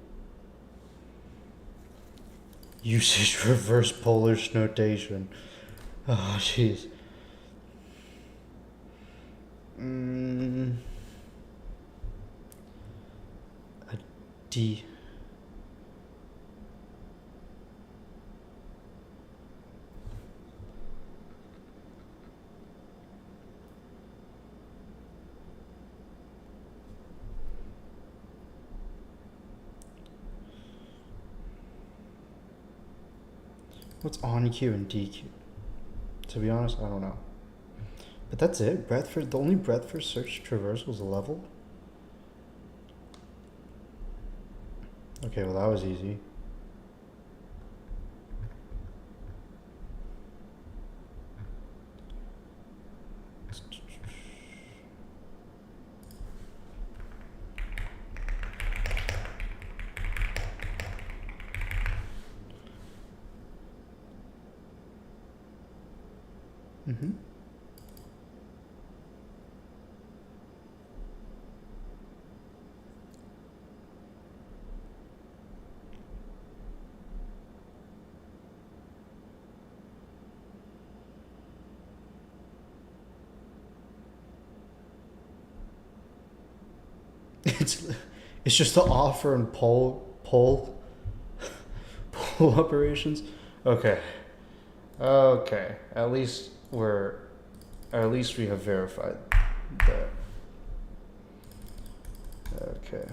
Usage reverse Polish notation. Oh, jeez. A D. What's on queue and DQ? To be honest, I don't know. But that's it. The only breadth for search traversal is a level. Okay, well that was easy. Mm-hmm. It's just the offer and pull operations. Okay. Okay. At least we have verified that. Okay.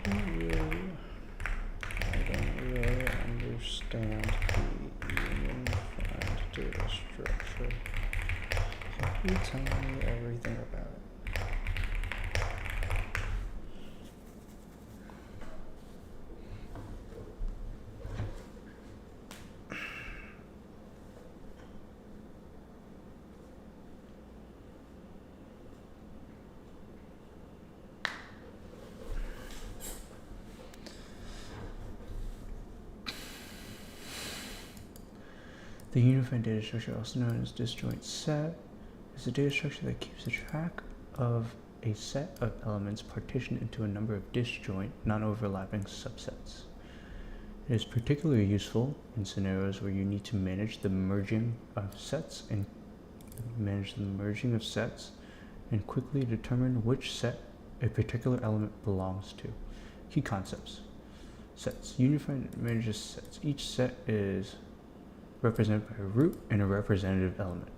I don't really understand the union find data structure. Can you tell me everything about it? The unified data structure, also known as disjoint set, is a data structure that keeps a track of a set of elements partitioned into a number of disjoint, non-overlapping subsets. It is particularly useful in scenarios where you need to manage the merging of sets and quickly determine which set a particular element belongs to. Key concepts. Sets. Unified manages sets. Each set is represented by a root and a representative element.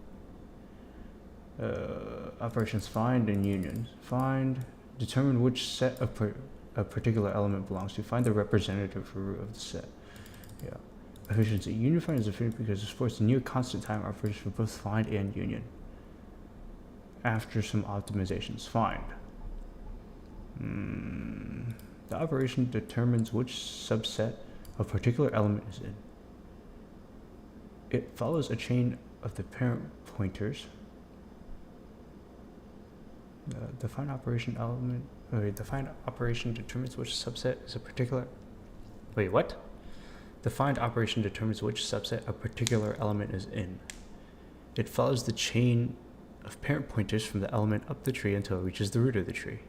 Operations find and union. Find, determine which set a particular element belongs to. Find the representative root of the set. Yeah. Efficiency. Unified is efficient because it supports near constant time operations for both find and union. After some optimizations. Find. The operation determines which subset a particular element is in. It follows a chain of the parent pointers. The find operation determines which subset is a particular. Wait, what? The find operation determines which subset a particular element is in. It follows the chain of parent pointers from the element up the tree until it reaches the root of the tree.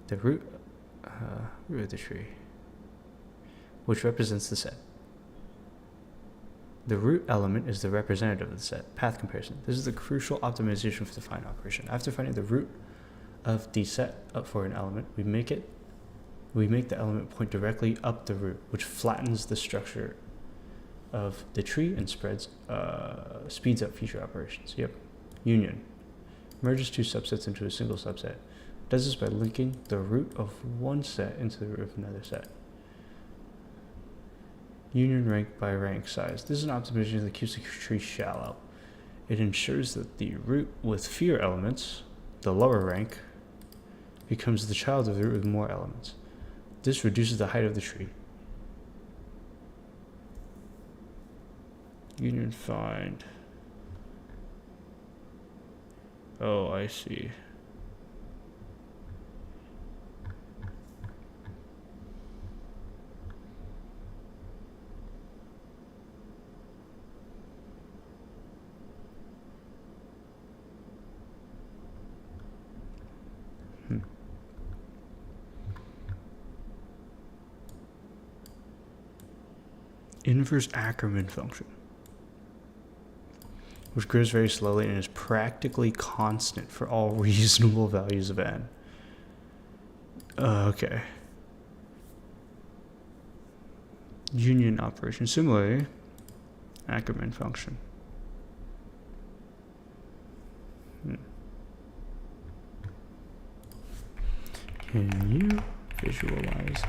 The root of the tree, which represents the set. The root element is the representative of the set. Path comparison. This is the crucial optimization for the find operation. After finding the root of the set up for an element, we make the element point directly up the root, which flattens the structure of the tree and speeds up future operations. Yep. Union. Merges two subsets into a single subset. Does this by linking the root of one set into the root of another set. Union rank by rank size. This is an optimization that keeps the tree shallow. It ensures that the root with fewer elements, the lower rank, becomes the child of the root with more elements. This reduces the height of the tree. Union find. Oh, I see. Inverse Ackermann function, which grows very slowly and is practically constant for all reasonable values of n. Okay. Union operation. Similarly, Ackermann function. Can you visualize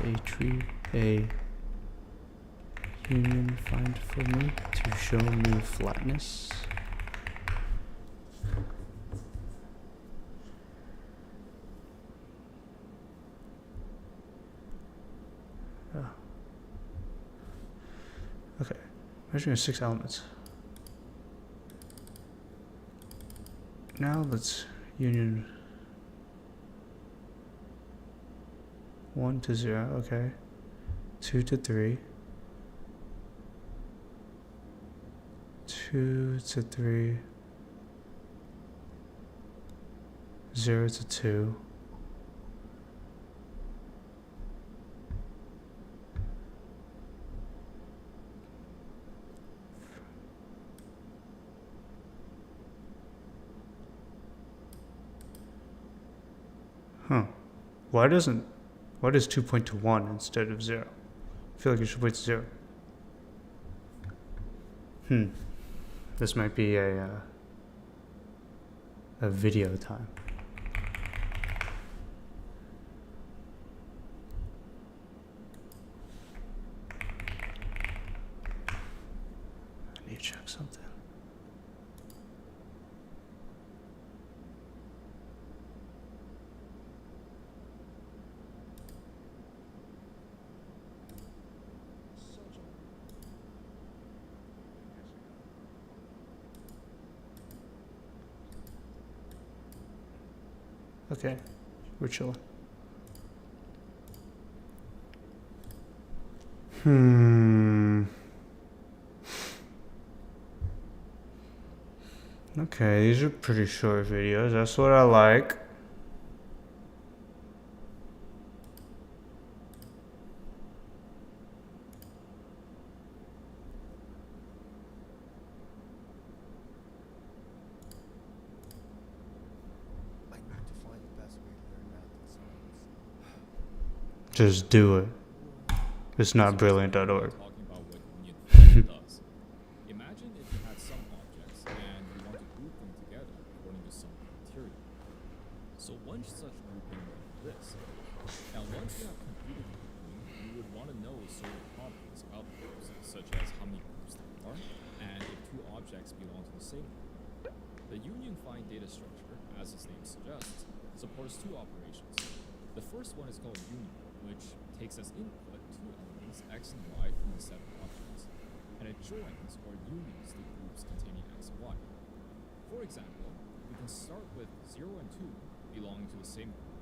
a union find for me to show me flatness? Oh. Okay, measuring 6 elements. Now let's union 1 to 0, okay. 2 to 3. 2 to 3, 0 to 2, Huh. Why does 2 point to 1 instead of 0? I feel like it should point to 0. This might be a video time. I need to check something. Okay, we're chilling. Okay, these are pretty short videos. That's what I like. I need to find the best way to learn math and science. Just do it. It's not brilliant.org. Talking about what union find does. Imagine if you had some objects and you want to group them together according to some criteria. So one such grouping would be this. Now once you have computed the grouping, you would want to know certain properties about the groups, such as how many groups there are, and if two objects belong to the same group. The union find data structure, as its name suggests, supports two operations. The first one is called union, which takes as input two elements x and y from a set of objects, and it joins or unions the groups containing x and y. For example, we can start with 0 and 2 belonging to the same group,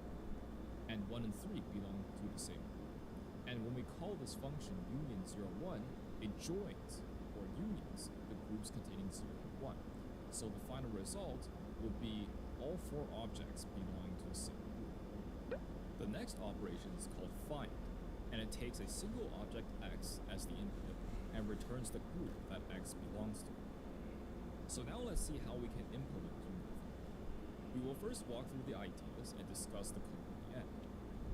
and 1 and 3 belong to the same group. And when we call this function union 0, 1, it joins or unions the groups containing 0 and 1. So the final result would be all four objects belong to the same group. The next operation is called find, and it takes a single object x as the input and returns the group that x belongs to. So now let's see how we can implement union find. We will first walk through the ideas and discuss the code at the end.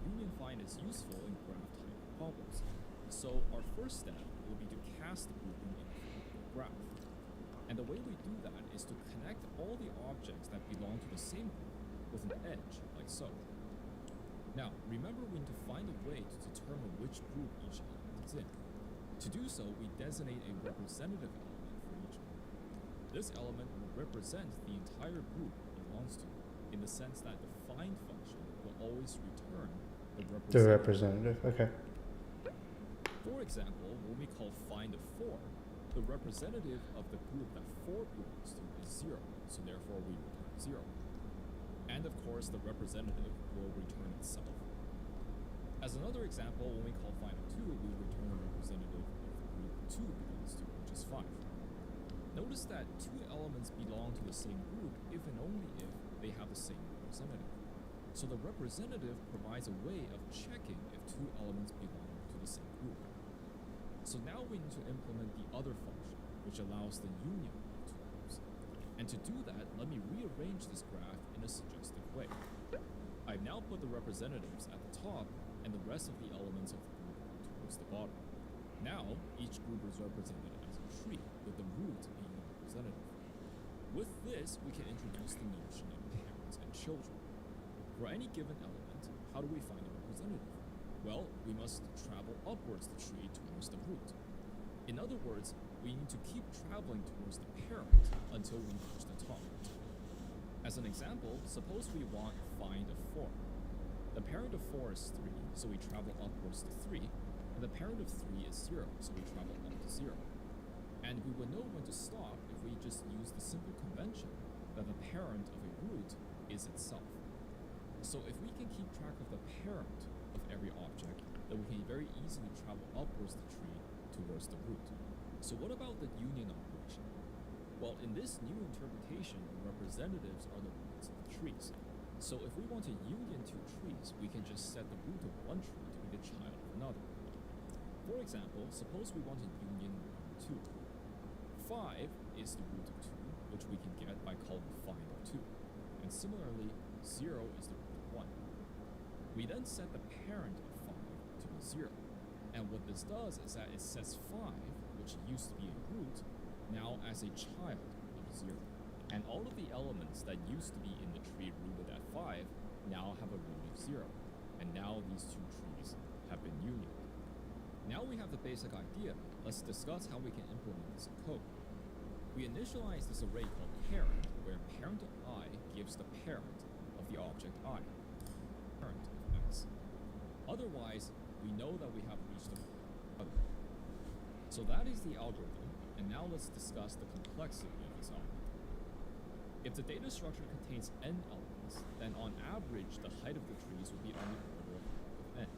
Union find is useful in graph type problems. So our first step will be to cast the grouping in the graph. And the way we do that is to connect all the objects that belong to the same group with an edge, like so. Now, remember we need to find a way to determine which group each element is in. To do so, we designate a representative element for each group. This element will represent the entire group it belongs to, in the sense that the find function will always return the representative. Okay. For example, when we call find of 4, the representative of the group that 4 belongs to is 0, so therefore we return 0. And of course, the representative will return itself. As another example, when we call find of 2, we return a representative of the group 2 belongs to, which is 5. Notice that 2 elements belong to the same group if and only if they have the same representative. So the representative provides a way of checking if 2 elements belong to the same group. So now we need to implement the other function, which allows the union of 2 groups. And to do that, let me rearrange this graph in a suggestive way. I've now put the representatives at the top and the rest of the elements of the group towards the bottom. Now, each group is represented as a tree, with the root being the representative. With this, we can introduce the notion of parents and children. For any given element, how do we find a representative? Well, we must travel upwards the tree towards the root. In other words, we need to keep traveling towards the parent until we reach the top. As an example, suppose we want find of 4. The parent of 4 is 3, so we travel upwards to 3, and the parent of 3 is 0, so we travel up to 0. And we would know when to stop if we just use the simple convention that the parent of a root is itself. So if we can keep track of the parent of every object, then we can very easily travel upwards the tree towards the root. So what about the union operation? Well, in this new interpretation, the representatives are the roots of the trees. So if we want to union 2 trees, we can just set the root of one tree to be the child of another. For example, suppose we want to union 1 and 2. 5 is the root of 2, which we can get by calling find of 2. And similarly, 0 is the root of 1. We then set the parent of 5 to be 0. And what this does is that it sets 5, which used to be a root, now as a child of 0. And all of the elements that used to be in the tree rooted at 5 now have a root of 0. And now these two trees have been unioned. Now we have the basic idea. Let's discuss how we can implement this in code. We initialize this array called parent, where parent of I gives the parent of the object I, parent of X. Otherwise, we know that we have reached the other. So that is the algorithm, and now let's discuss the complexity of this algorithm. If the data structure contains n elements, then on average the height of the trees will be on the order of n.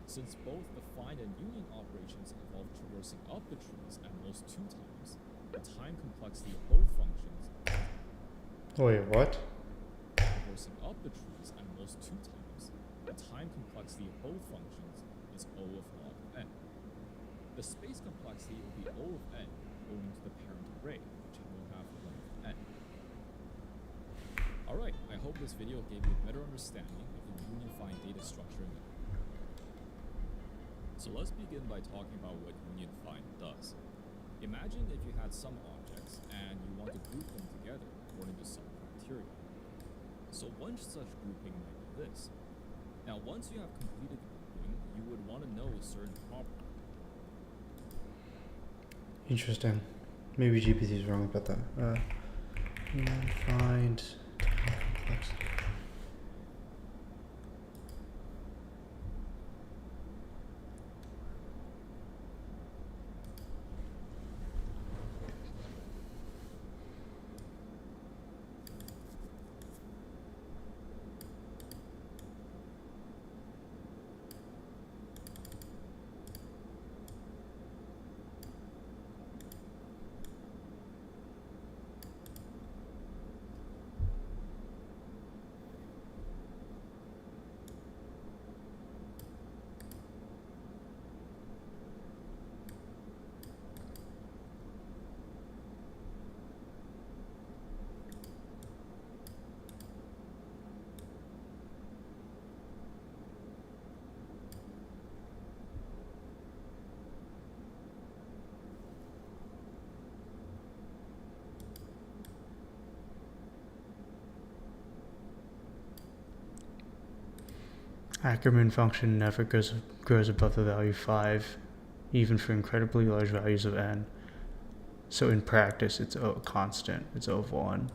Since both the find and union operations involve traversing up the trees at most 2 times, the time complexity of both functions Wait, what? traversing up the trees at most 2 times, the time complexity of both functions is O of log of n. The space complexity will be O of n owing to the parent array, which will have length n. Alright, I hope this video gave you a better understanding of the union find data structure in the So let's begin by talking about what union find does. Imagine if you had some objects and you want to group them together according to some criteria. So one such grouping might be this. Now once you have completed the grouping, you would want to know certain properties. Interesting. Maybe GPT is wrong about that. Find time complexity. Ackermann function never grows above the value 5, even for incredibly large values of n. So in practice, it's a constant. It's O of 1.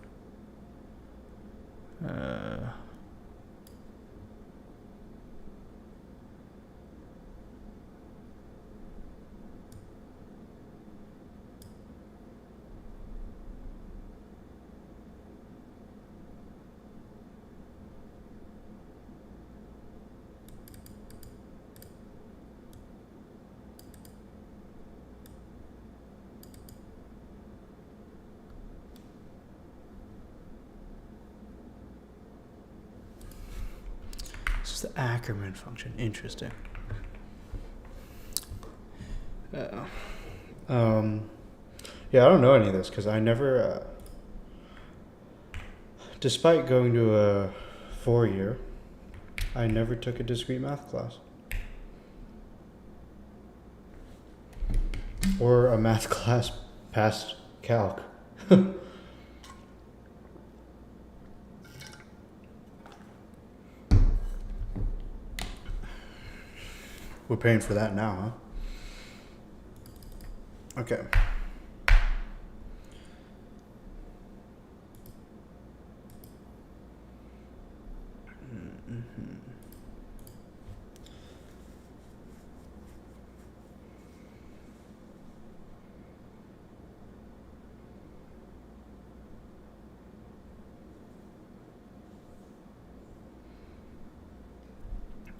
This is the Ackermann function. Interesting. Yeah, I don't know any of this because I never, despite going to a 4-year, I never took a discrete math class. Or a math class past calc. We're paying for that now, huh? Okay.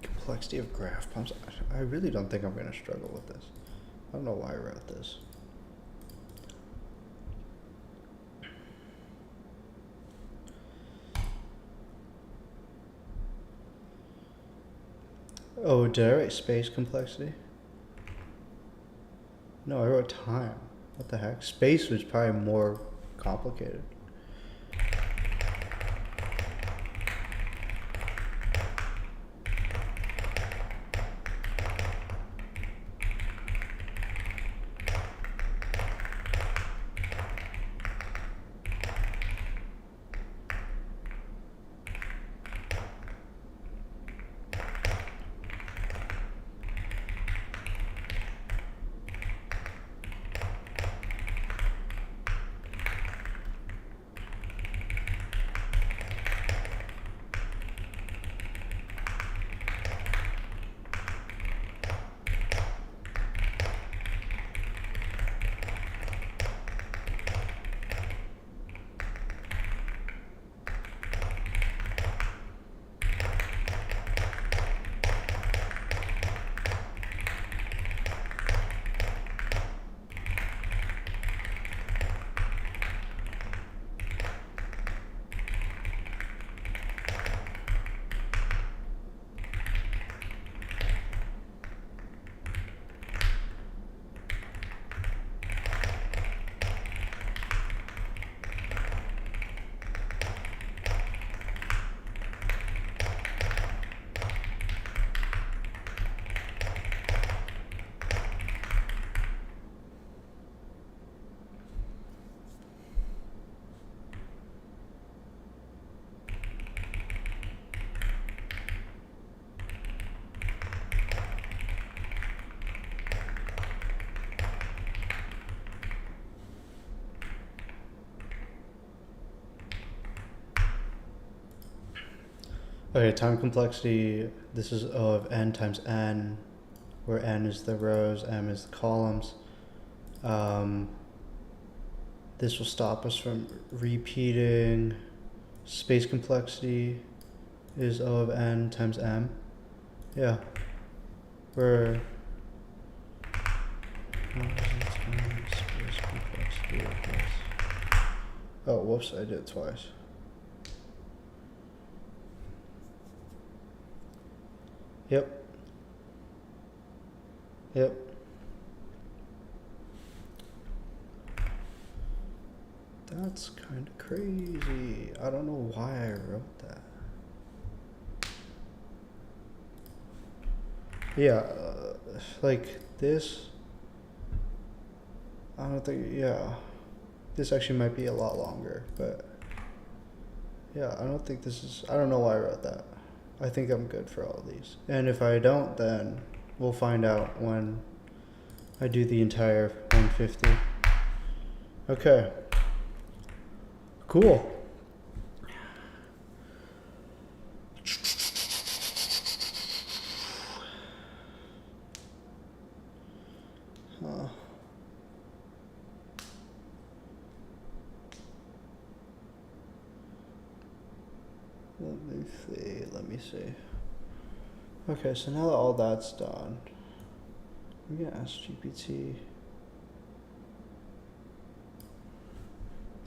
Complexity of graph pumps. I really don't think I'm going to struggle with this. I don't know why I wrote this. Oh, did I write space complexity? No, I wrote time. What the heck? Space was probably more complicated. Okay, time complexity, this is O of n times n, where n is the rows, m is the columns. This will stop us from repeating. Space complexity is O of n times m. Yeah. Where space complexity of this. Oh, whoops, I did it twice. Yep. Yep. That's kind of crazy. I don't know why I wrote that. Yeah, like this. I don't think, yeah. This actually might be a lot longer, but yeah, I don't think this is, I don't know why I wrote that. I think I'm good for all of these. And if I don't, then we'll find out when I do the entire 150. Okay. Cool. Let me see. Okay, so now that all that's done, I'm gonna ask GPT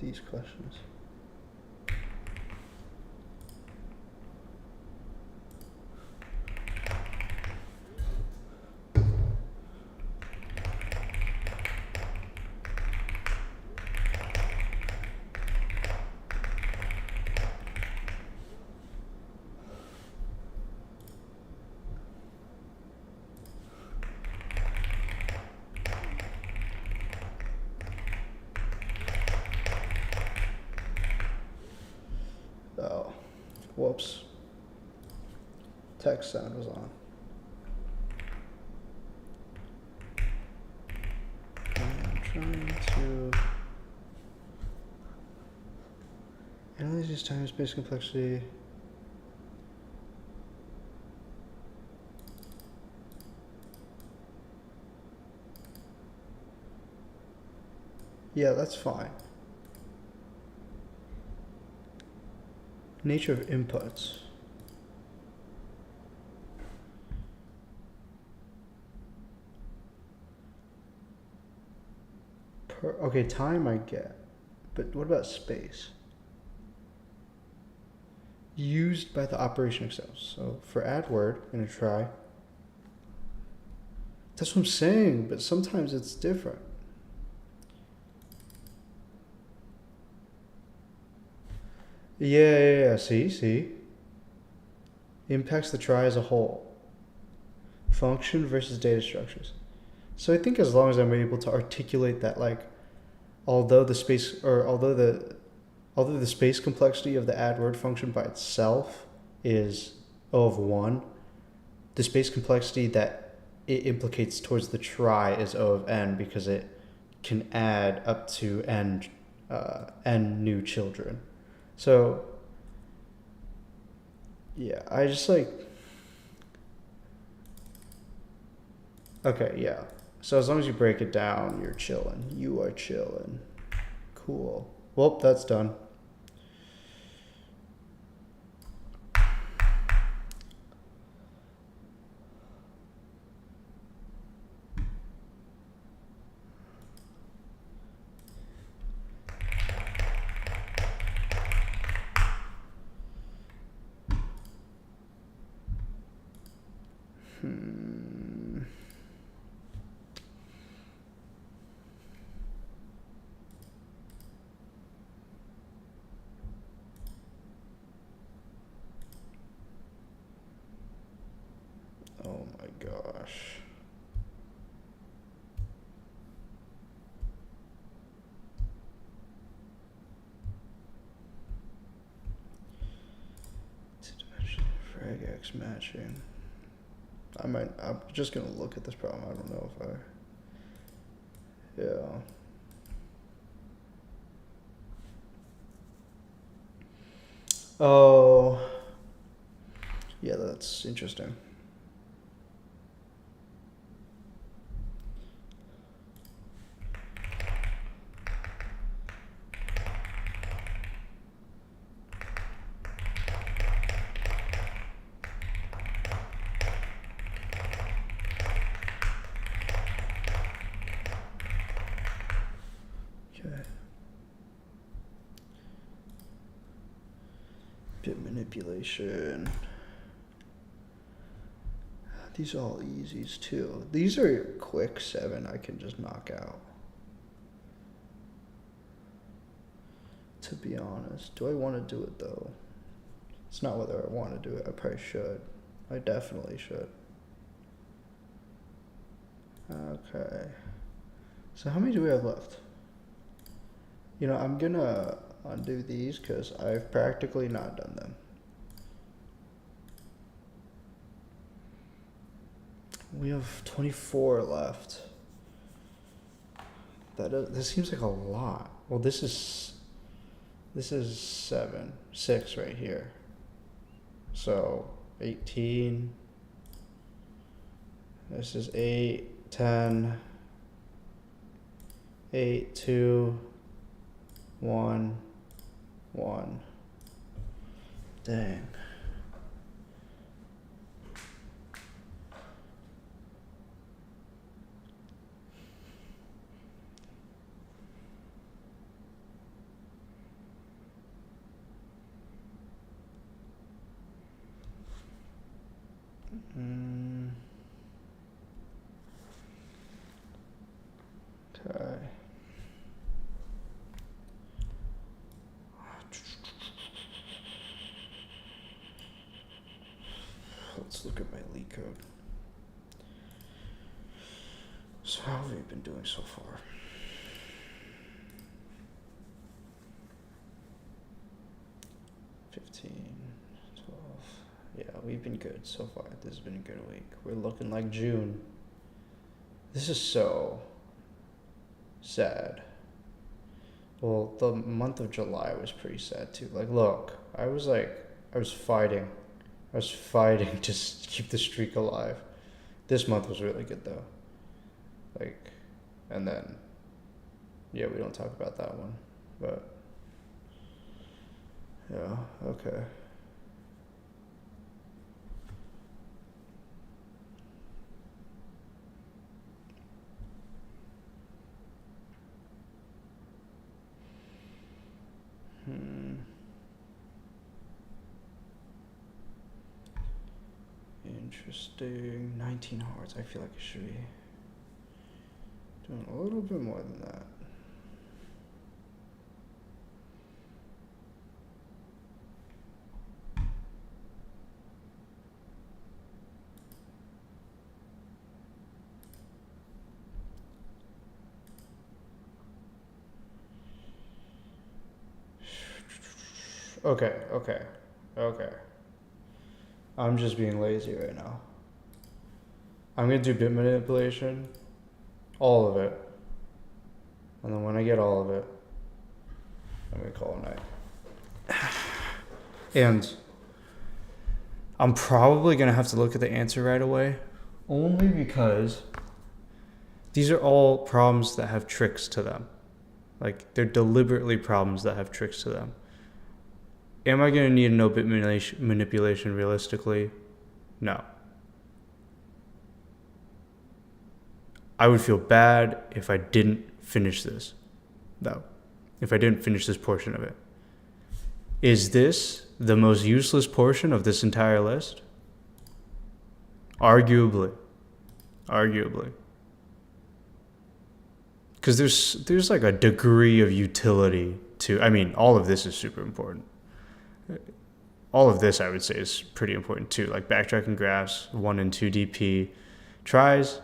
these questions. Oh, whoops. Text sound was on. I'm trying to analyze this time space complexity. Yeah, that's fine. Nature of inputs. Okay, time I get, but what about space? Used by the operation itself. So for add word, I'm gonna try. That's what I'm saying, but sometimes it's different. Yeah. See? Impacts the try as a whole. Function versus data structures. So I think as long as I'm able to articulate that, like, although the space complexity of the add word function by itself is O of 1, the space complexity that it implicates towards the try is O of n because it can add up to n new children. So yeah, I just like, okay, yeah. So as long as you break it down, you're chilling. You are chilling. Cool. Well, that's done. Oh my gosh. Two-dimensional frag-x matching. I'm just gonna look at this problem. I don't know if yeah. Oh. Yeah, that's interesting. Okay. Bit manipulation. These are all easies too. These are quick 7 I can just knock out. To be honest, do I want to do it though? It's not whether I want to do it, I probably should. I definitely should. Okay. So how many do we have left? You know, I'm gonna undo these because I've practically not done them. We have 24 left. This seems like a lot. Well, this is 6 right here. So 18. This is 8, 10, 8, 2, 1, 1. Dang. Okay. Let's look at my Leetcode. So how have we been doing so far? Yeah, we've been good so far. This has been a good week. We're looking like June. This is so sad. Well, the month of July was pretty sad too. Like, look, I was fighting. I was fighting to keep the streak alive. This month was really good though. Like, and then, yeah, we don't talk about that one, but yeah, okay. Interesting. 19 hearts. I feel like I should be doing a little bit more than that. Okay. I'm just being lazy right now. I'm gonna do bit manipulation, all of it. And then when I get all of it, I'm gonna call it a night. And I'm probably gonna have to look at the answer right away, only because these are all problems that have tricks to them. Like, they're deliberately problems that have tricks to them. Am I going to need a no bit manipulation realistically? No. I would feel bad if I didn't finish this, though. If I didn't finish this portion of it. Is this the most useless portion of this entire list? Arguably. Because there's like a degree of utility to, I mean, all of this is super important. All of this, I would say, is pretty important too. Like backtracking graphs, 1 and 2 DP. Tries,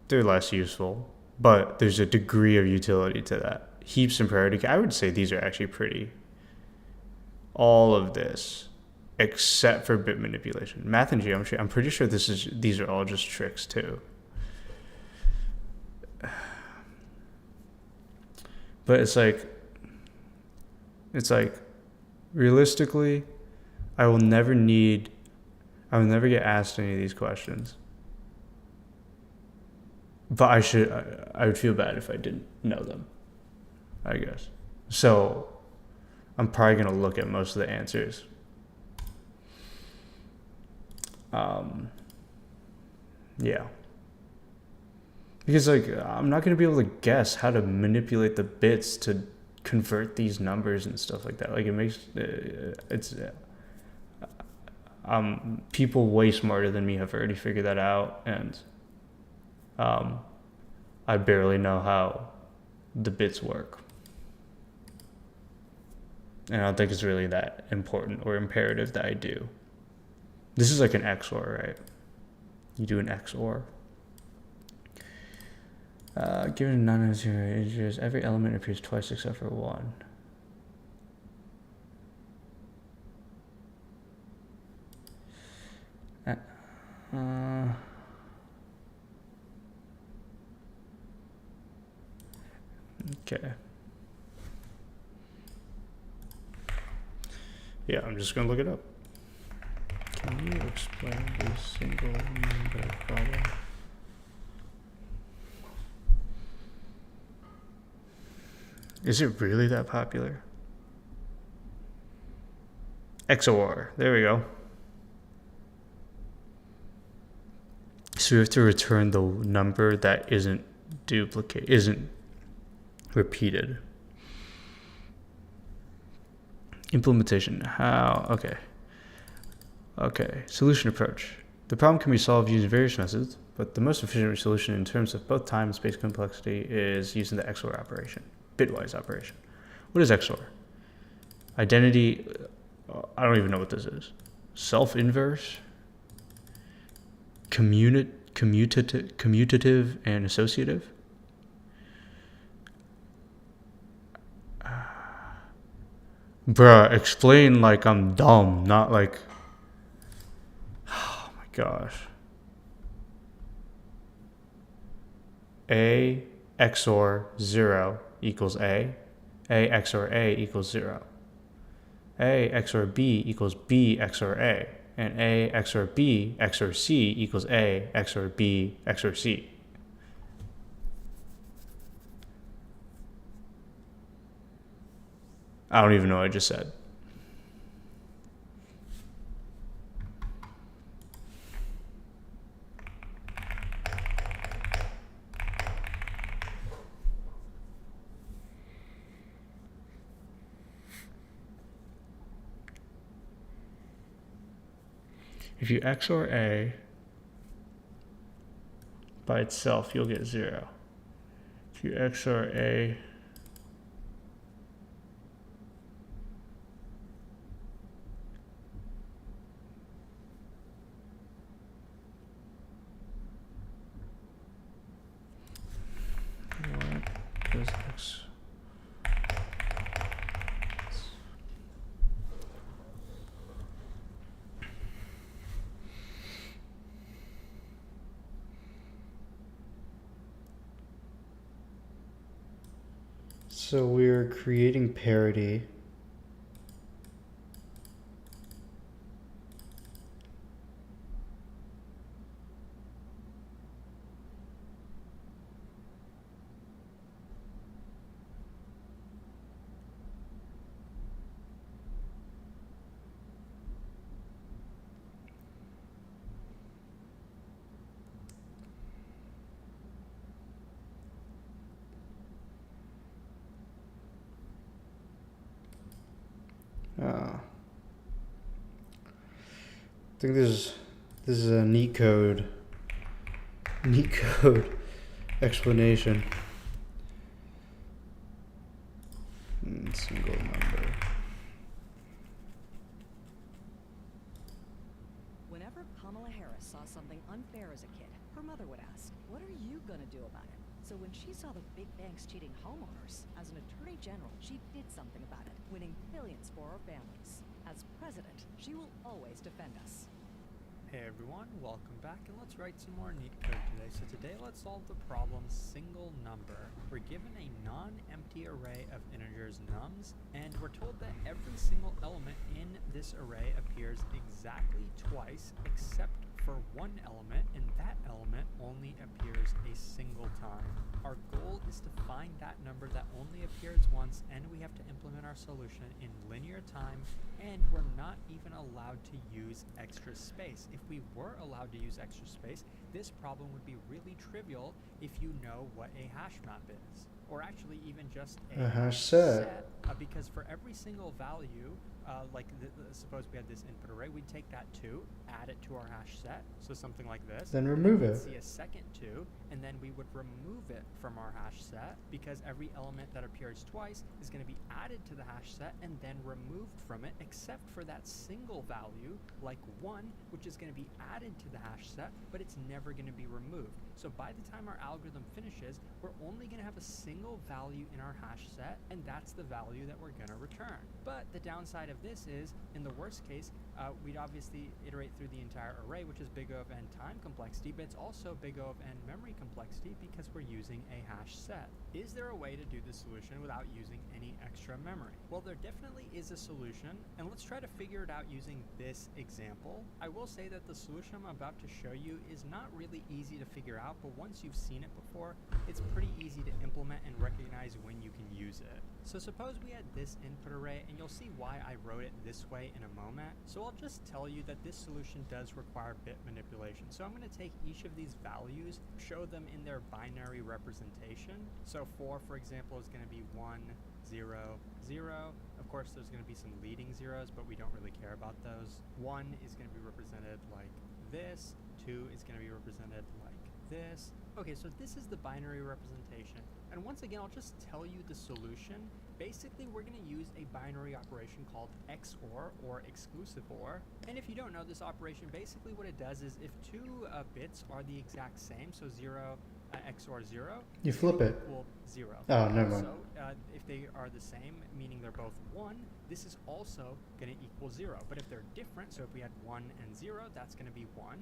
they're less useful, but there's a degree of utility to that. Heaps and priority, I would say these are actually pretty. All of this, except for bit manipulation. Math and geometry, I'm pretty sure these are all just tricks too. But it's like, realistically, I will never need I would never get asked any of these questions. But I would feel bad if I didn't know them, I guess. So I'm probably going to look at most of the answers. Yeah. Because, like, I'm not going to be able to guess how to manipulate the bits to convert these numbers and stuff like that. Like, it makes, people way smarter than me have already figured that out, and I barely know how the bits work. And I don't think it's really that important or imperative that I do. This is like an XOR, right? You do an XOR. Given a non-zero integers, every element appears twice except for one. Okay. Yeah, I'm just gonna look it up. Can you explain the single number problem? Is it really that popular? XOR. There we go. So we have to return the number that isn't repeated. Implementation. How? Okay. Solution approach. The problem can be solved using various methods, but the most efficient solution in terms of both time and space complexity is using the XOR operation, bitwise operation. What is XOR? Identity. I don't even know what this is. Self-inverse. Commutative and associative. Bruh, explain like I'm dumb, not like... Oh my gosh. A XOR 0 equals A. A XOR A equals 0. A XOR B equals B XOR A. And A XOR B XOR C equals A XOR B XOR C. I don't even know what I just said. If you XOR A by itself, you'll get 0. If you XOR A what is X? So we're creating parity. I think this is a Leetcode explanation. Single number. Whenever Kamala Harris saw something unfair as a kid, her mother would ask, "What are you gonna do about it?" So when she saw the big banks cheating homeowners, as an attorney general, she did something about it, winning billions for our families. As president, she will always defend us. Hey everyone, welcome back, and let's write some more Leetcode today. So today let's solve the problem single number. We're given a non-empty array of integers nums, and we're told that every single element in this array appears exactly twice except for one element, and that element only appears a single time. Our goal is to find that number that only appears once, and we have to implement our solution in linear time, and we're not even allowed to use extra space. If we were allowed to use extra space, this problem would be really trivial if you know what a hash map is, or actually even just A hash set. Because for every single value, suppose we had this input array, we'd take that 2, add it to our hash set, so something like this. Then remove we'd it. see a second 2, and then we would remove it from our hash set, because every element that appears twice is going to be added to the hash set and then removed from it, except for that single value, like 1, which is going to be added to the hash set, but it's never going to be removed. So by the time our algorithm finishes, we're only going to have a single value in our hash set, and that's the value that we're going to return. But the downside of this is, in the worst case, we'd obviously iterate through the entire array, which is big O of n time complexity, but it's also big O of n memory complexity because we're using a hash set. Is there a way to do this solution without using any extra memory? Well, there definitely is a solution, and let's try to figure it out using this example. I will say that the solution I'm about to show you is not really easy to figure out, but once you've seen it before, it's pretty easy to implement and recognize when you can use it. So suppose we had this input array, and you'll see why I wrote it this way in a moment. So I'll just tell you that this solution does require bit manipulation. So I'm going to take each of these values, show them in their binary representation. So 4, for example, is going to be 1, 0, 0. Of course, there's going to be some leading zeros, but we don't really care about those. 1 is going to be represented like this. 2 is going to be represented like this. Okay, so this is the binary representation. And once again, I'll just tell you the solution. Basically, we're going to use a binary operation called XOR, or exclusive OR. And if you don't know this operation, basically what it does is if 2 bits are the exact same, so 0 XOR 0, You flip it. equal 0. Oh, never mind. So if they are the same, meaning they're both 1, this is also going to equal 0. But if they're different, so if we had 1 and 0, that's going to be 1.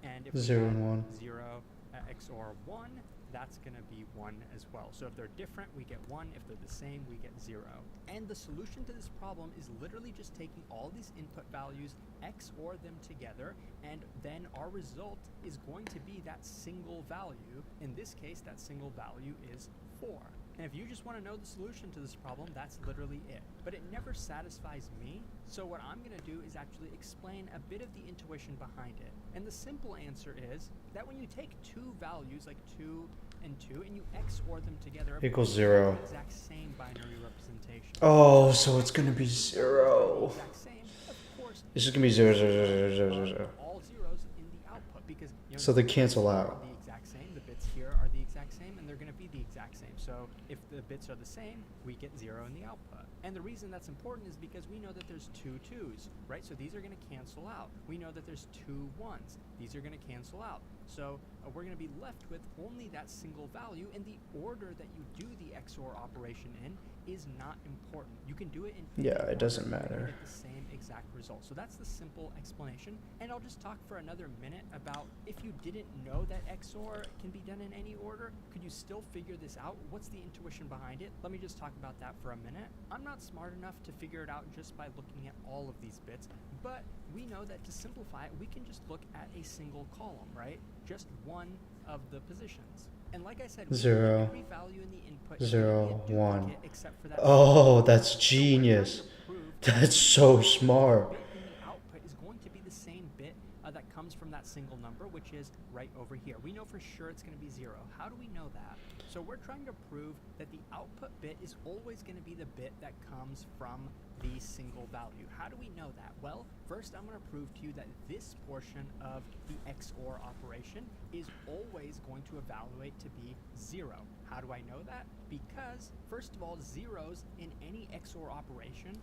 And if 0 we had and 1. 0 XOR 1, that's going to be 1 as well. So if they're different, we get 1. If they're the same, we get 0. And the solution to this problem is literally just taking all these input values, XOR them together, and then our result is going to be that single value. In this case, that single value is 4. And if you just want to know the solution to this problem, that's literally it. But it never satisfies me, so what I'm going to do is actually explain a bit of the intuition behind it. And the simple answer is that when you take 2 values, like 2 and 2, and you XOR them together, Equals 0. the exact same binary representation. Oh, so it's going to be 0. Exact same. Of course, It's just going to be 0, 0, 0, 0, 0, 0. all zeros in the output, because So they cancel are out. the exact same. The bits here are the exact same, and they're going to be the exact same. So if the bits are the same, we get 0 in the output. And the reason that's important is because we know that there's 2 2s, right? So these are going to cancel out. We know that there's 2 1s. These are going to cancel out. So we're going to be left with only that single value, and the order that you do the XOR operation in is not important. You can do it in any Yeah, it doesn't order, and matter. get the same exact result. So that's the simple explanation. And I'll just talk for another minute about if you didn't know that XOR can be done in any order, could you still figure this out? What's the intuition behind it? Let me just talk about that for a minute. I'm not smart enough to figure it out just by looking at all of these bits, but we know that to simplify it, we can just look at a single column, right? Just one of the positions. And like I said, we know 0, every value in the input is 0, gonna be a 1. duplicate except for that Oh, that's So we're trying genius. to prove That's so smart. bit in the output is going to be the same bit that comes from that single number, which is right over here. We know for sure it's going to be 0. How do we know that? So we're trying to prove that the output bit is always going to be the bit that comes from the single value. How do we know that? Well, first I'm going to prove to you that this portion of the XOR operation is always going to evaluate to be 0. How do I know that? Because, first of all, zeros in any XOR operation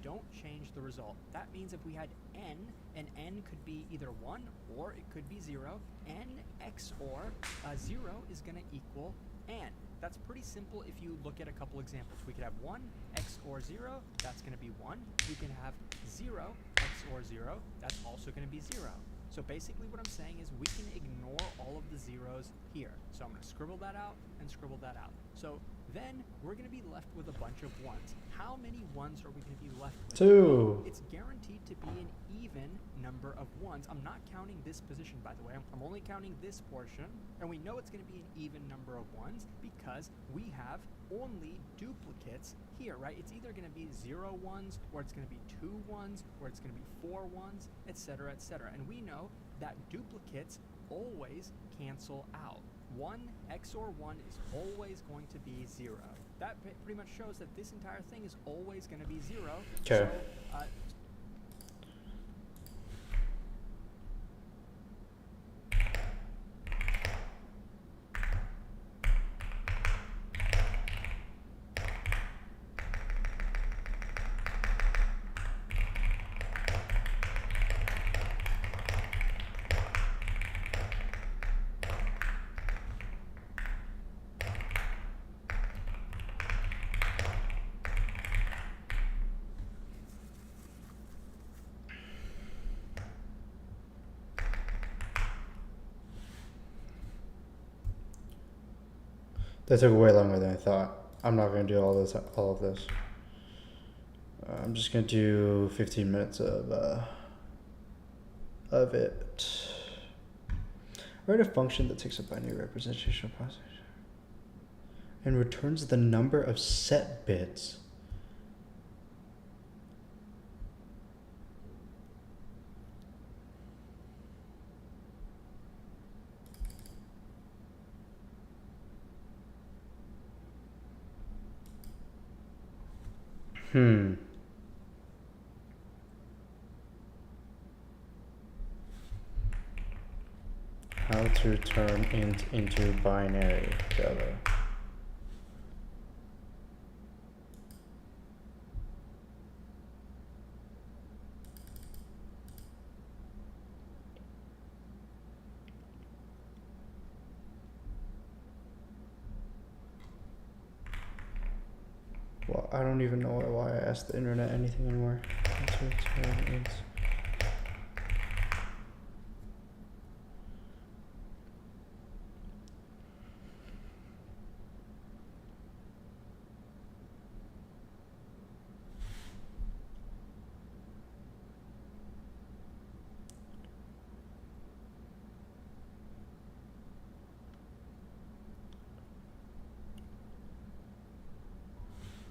don't change the result. That means if we had n, and n could be either 1 or it could be 0, n XOR 0 is going to equal n. That's pretty simple if you look at a couple examples. We could have 1 XOR 0, that's going to be 1. We can have 0 XOR 0, that's also going to be 0. So basically what I'm saying is we can ignore all of the zeros here. So I'm going to scribble that out and scribble that out. So then we're going to be left with a bunch of ones. How many ones are we going to be left with? 2. It's guaranteed to be an even number of ones. I'm not counting this position, by the way. I'm only counting this portion. And we know it's going to be an even number of ones because we have only duplicates here, right? It's either going to be 0 ones, or it's going to be 2 ones, or it's going to be 4 ones, etc., etc. And we know that duplicates always cancel out. 1 XOR 1 is always going to be 0. That pretty much shows that this entire thing is always going to be 0. Okay. So, That took way longer than I thought. I'm not going to do all of this. I'm just going to do 15 minutes of it. Write a function that takes a binary representation of process and returns the number of set bits. How to turn int into binary together. Well, I don't even know why I asked the internet anything anymore. How to turn int.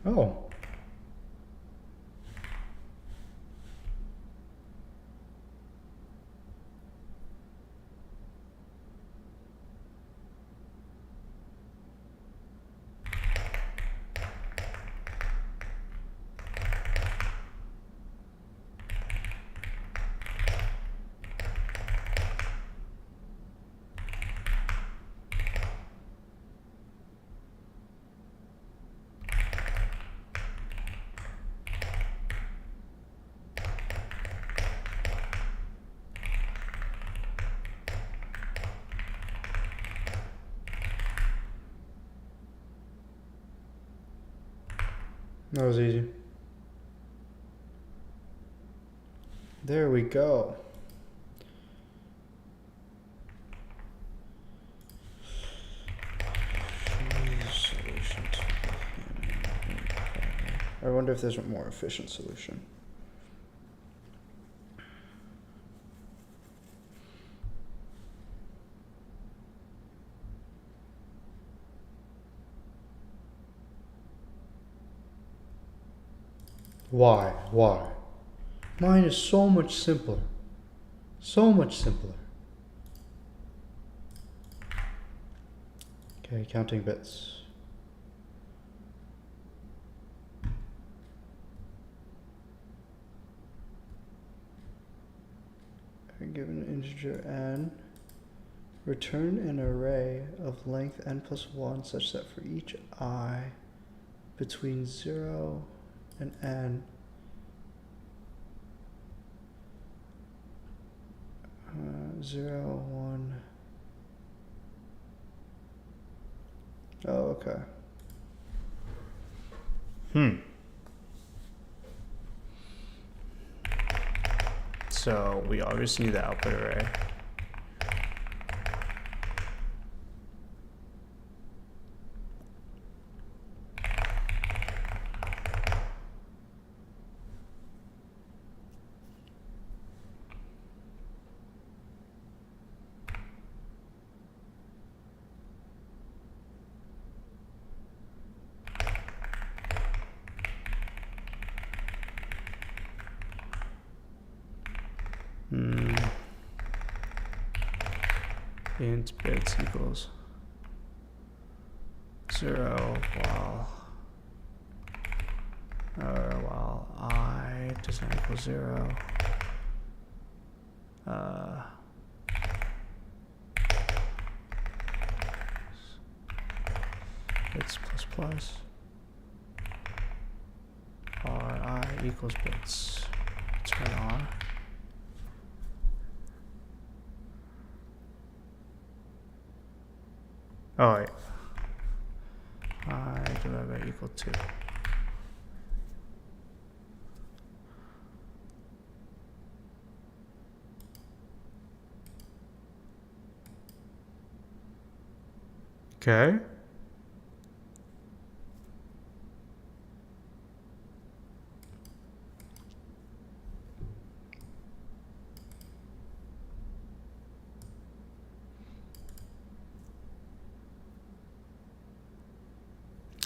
Oh. That was easy. There we go. I wonder if there's a more efficient solution. Why? Why? Mine is so much simpler. So much simpler. Okay, counting bits. Given an integer n, return an array of length n plus 1 such that for each I between 0 and n, 0, 1. Oh, okay. So we obviously need the output array. int bits equals 0 while I does not equal 0. Bits plus plus R I equals bits. Turn on. Oh wait. I divided by equal 2. Okay.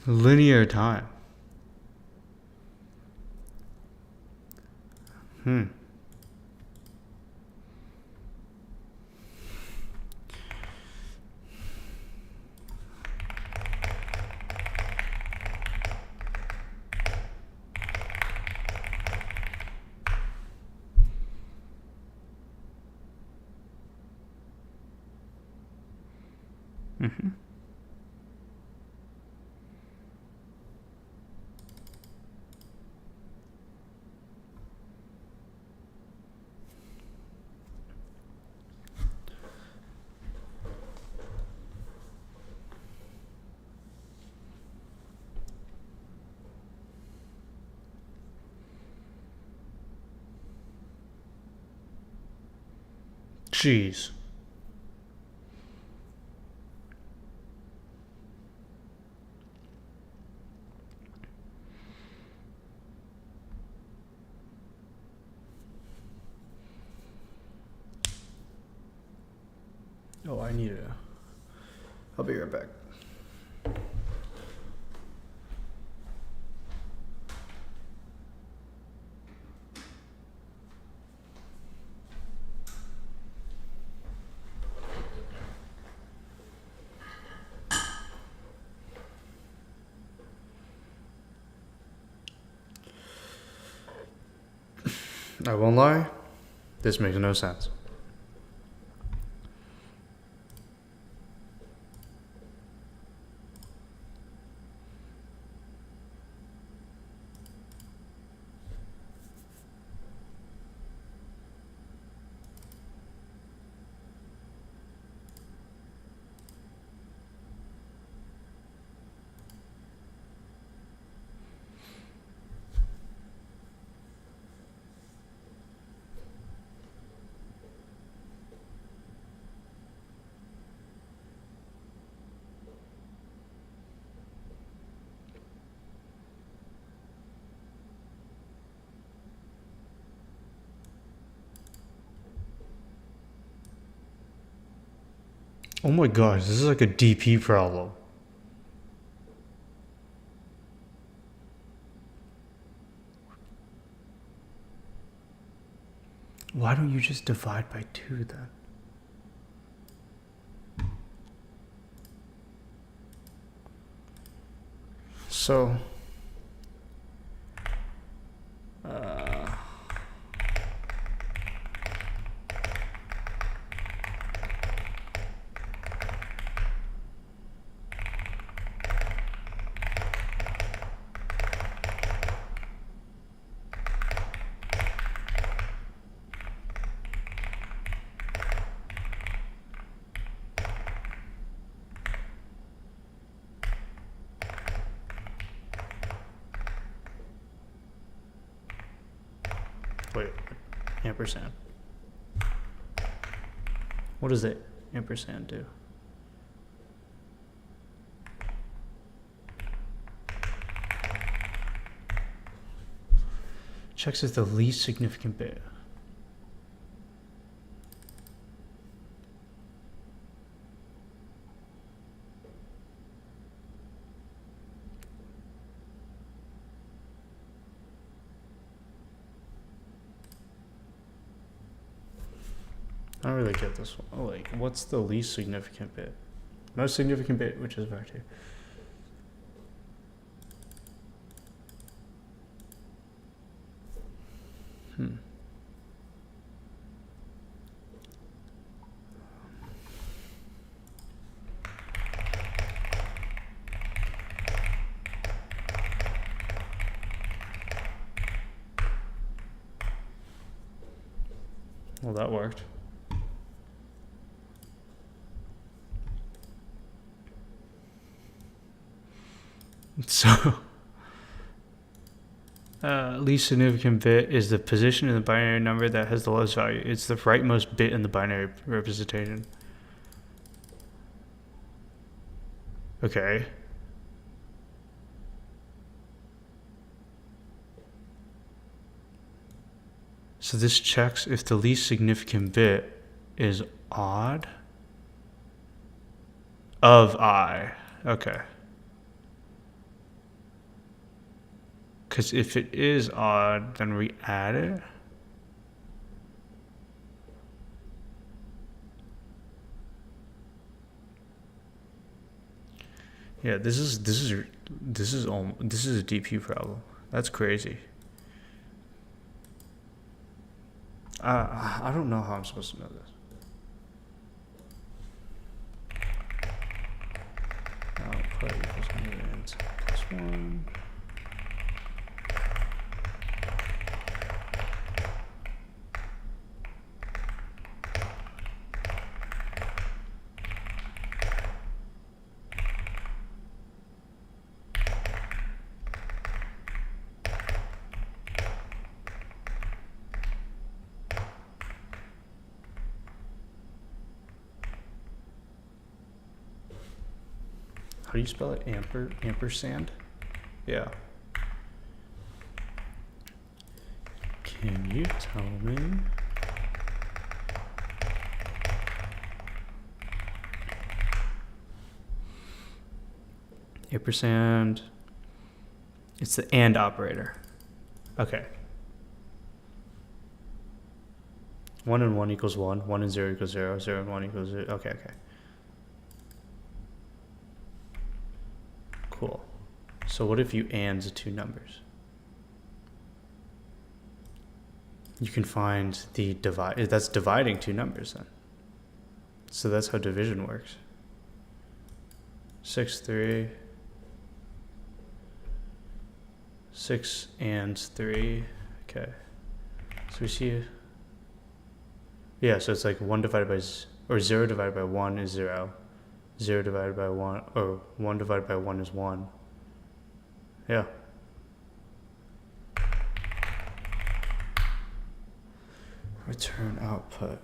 Linear time. Jeez. Oh, I need to. I'll be right back. I won't lie, this makes no sense. Oh my gosh, this is like a DP problem. Why don't you just divide by 2 then? So, wait, ampersand. What does the ampersand do? Checks as the least significant bit. I don't really get this one. Like, what's the least significant bit? Most significant bit, which is vector. Well, that worked. So, least significant bit is the position in the binary number that has the lowest value. It's the rightmost bit in the binary representation. Okay. So this checks if the least significant bit is odd of I. Okay. Because if it is odd, then we add it. Yeah, this is a DP problem. That's crazy. I don't know how I'm supposed to know this. Output equals int plus 1. How do you spell it? Ampersand? Yeah. Can you tell me? Ampersand. It's the AND operator. Okay. 1 and 1 equals 1. 1 and 0 equals 0. 0 and 1 equals 0. Okay, okay. Cool. So what if you AND the two numbers? You can find the divide. That's dividing two numbers then. So that's how division works. 6, 3. 6 and 3. Okay. So we see. Yeah, so it's like 1 divided by, or 0 divided by 1 is 0. 0 divided by 1, or 1 divided by 1 is 1. Yeah. Return output.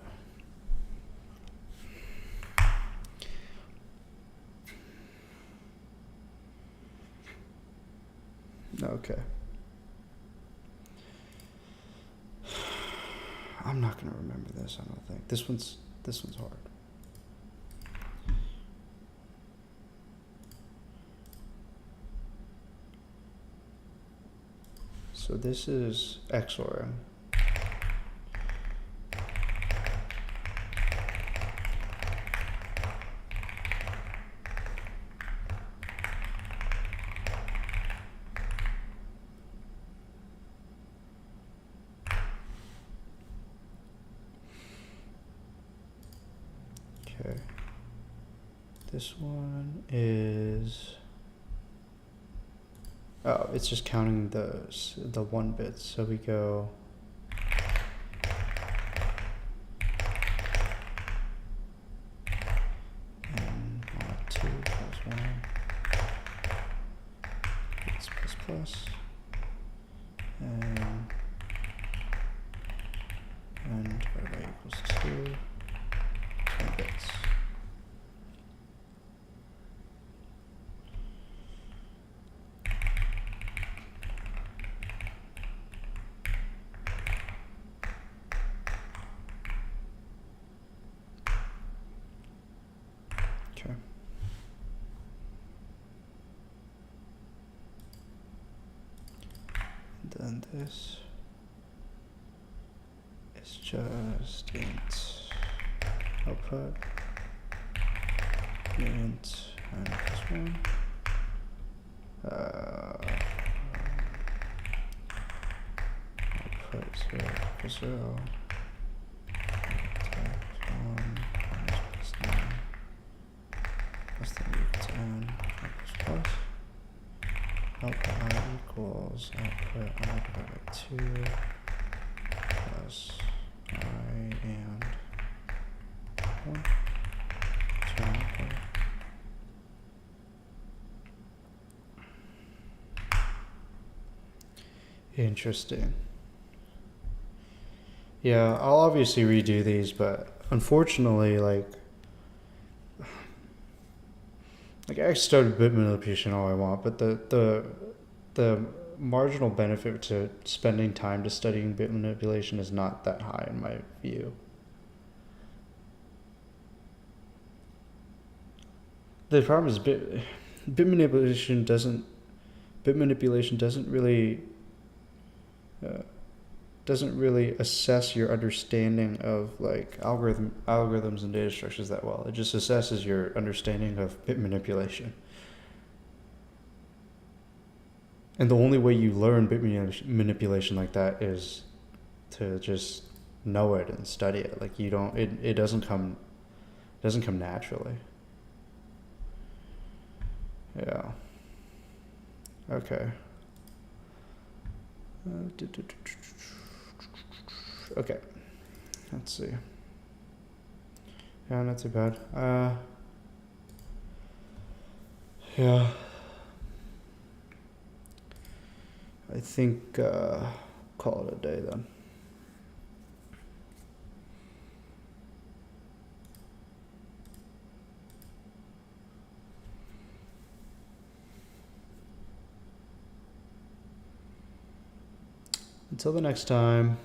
Okay. I'm not gonna remember this, I don't think. This one's hard. So this is XORing. Okay. This one is. Oh, it's just counting the 1 bits. So we go. And 2 plus 1. It's plus plus. And divided by equals 2. 20 bits. Okay. And then this is just int output int n plus 1. Output 0 equals 0. Type 1 plus 9 less than or equal to n plus plus. Output I equals output I divided by 2 plus I and 1. Turn output. Interesting. Yeah, I'll obviously redo these, but unfortunately, like I started bit manipulation all I want, but the marginal benefit to spending time to studying bit manipulation is not that high in my view. The problem is bit manipulation doesn't really assess your understanding of like algorithms and data structures that well. It just assesses your understanding of bit manipulation. And the only way you learn bit manipulation like that is to just know it and study it. Like you don't, it doesn't come naturally. Yeah. Okay. Okay. Let's see. Yeah, not too bad. Yeah. I think call it a day then. Until the next time.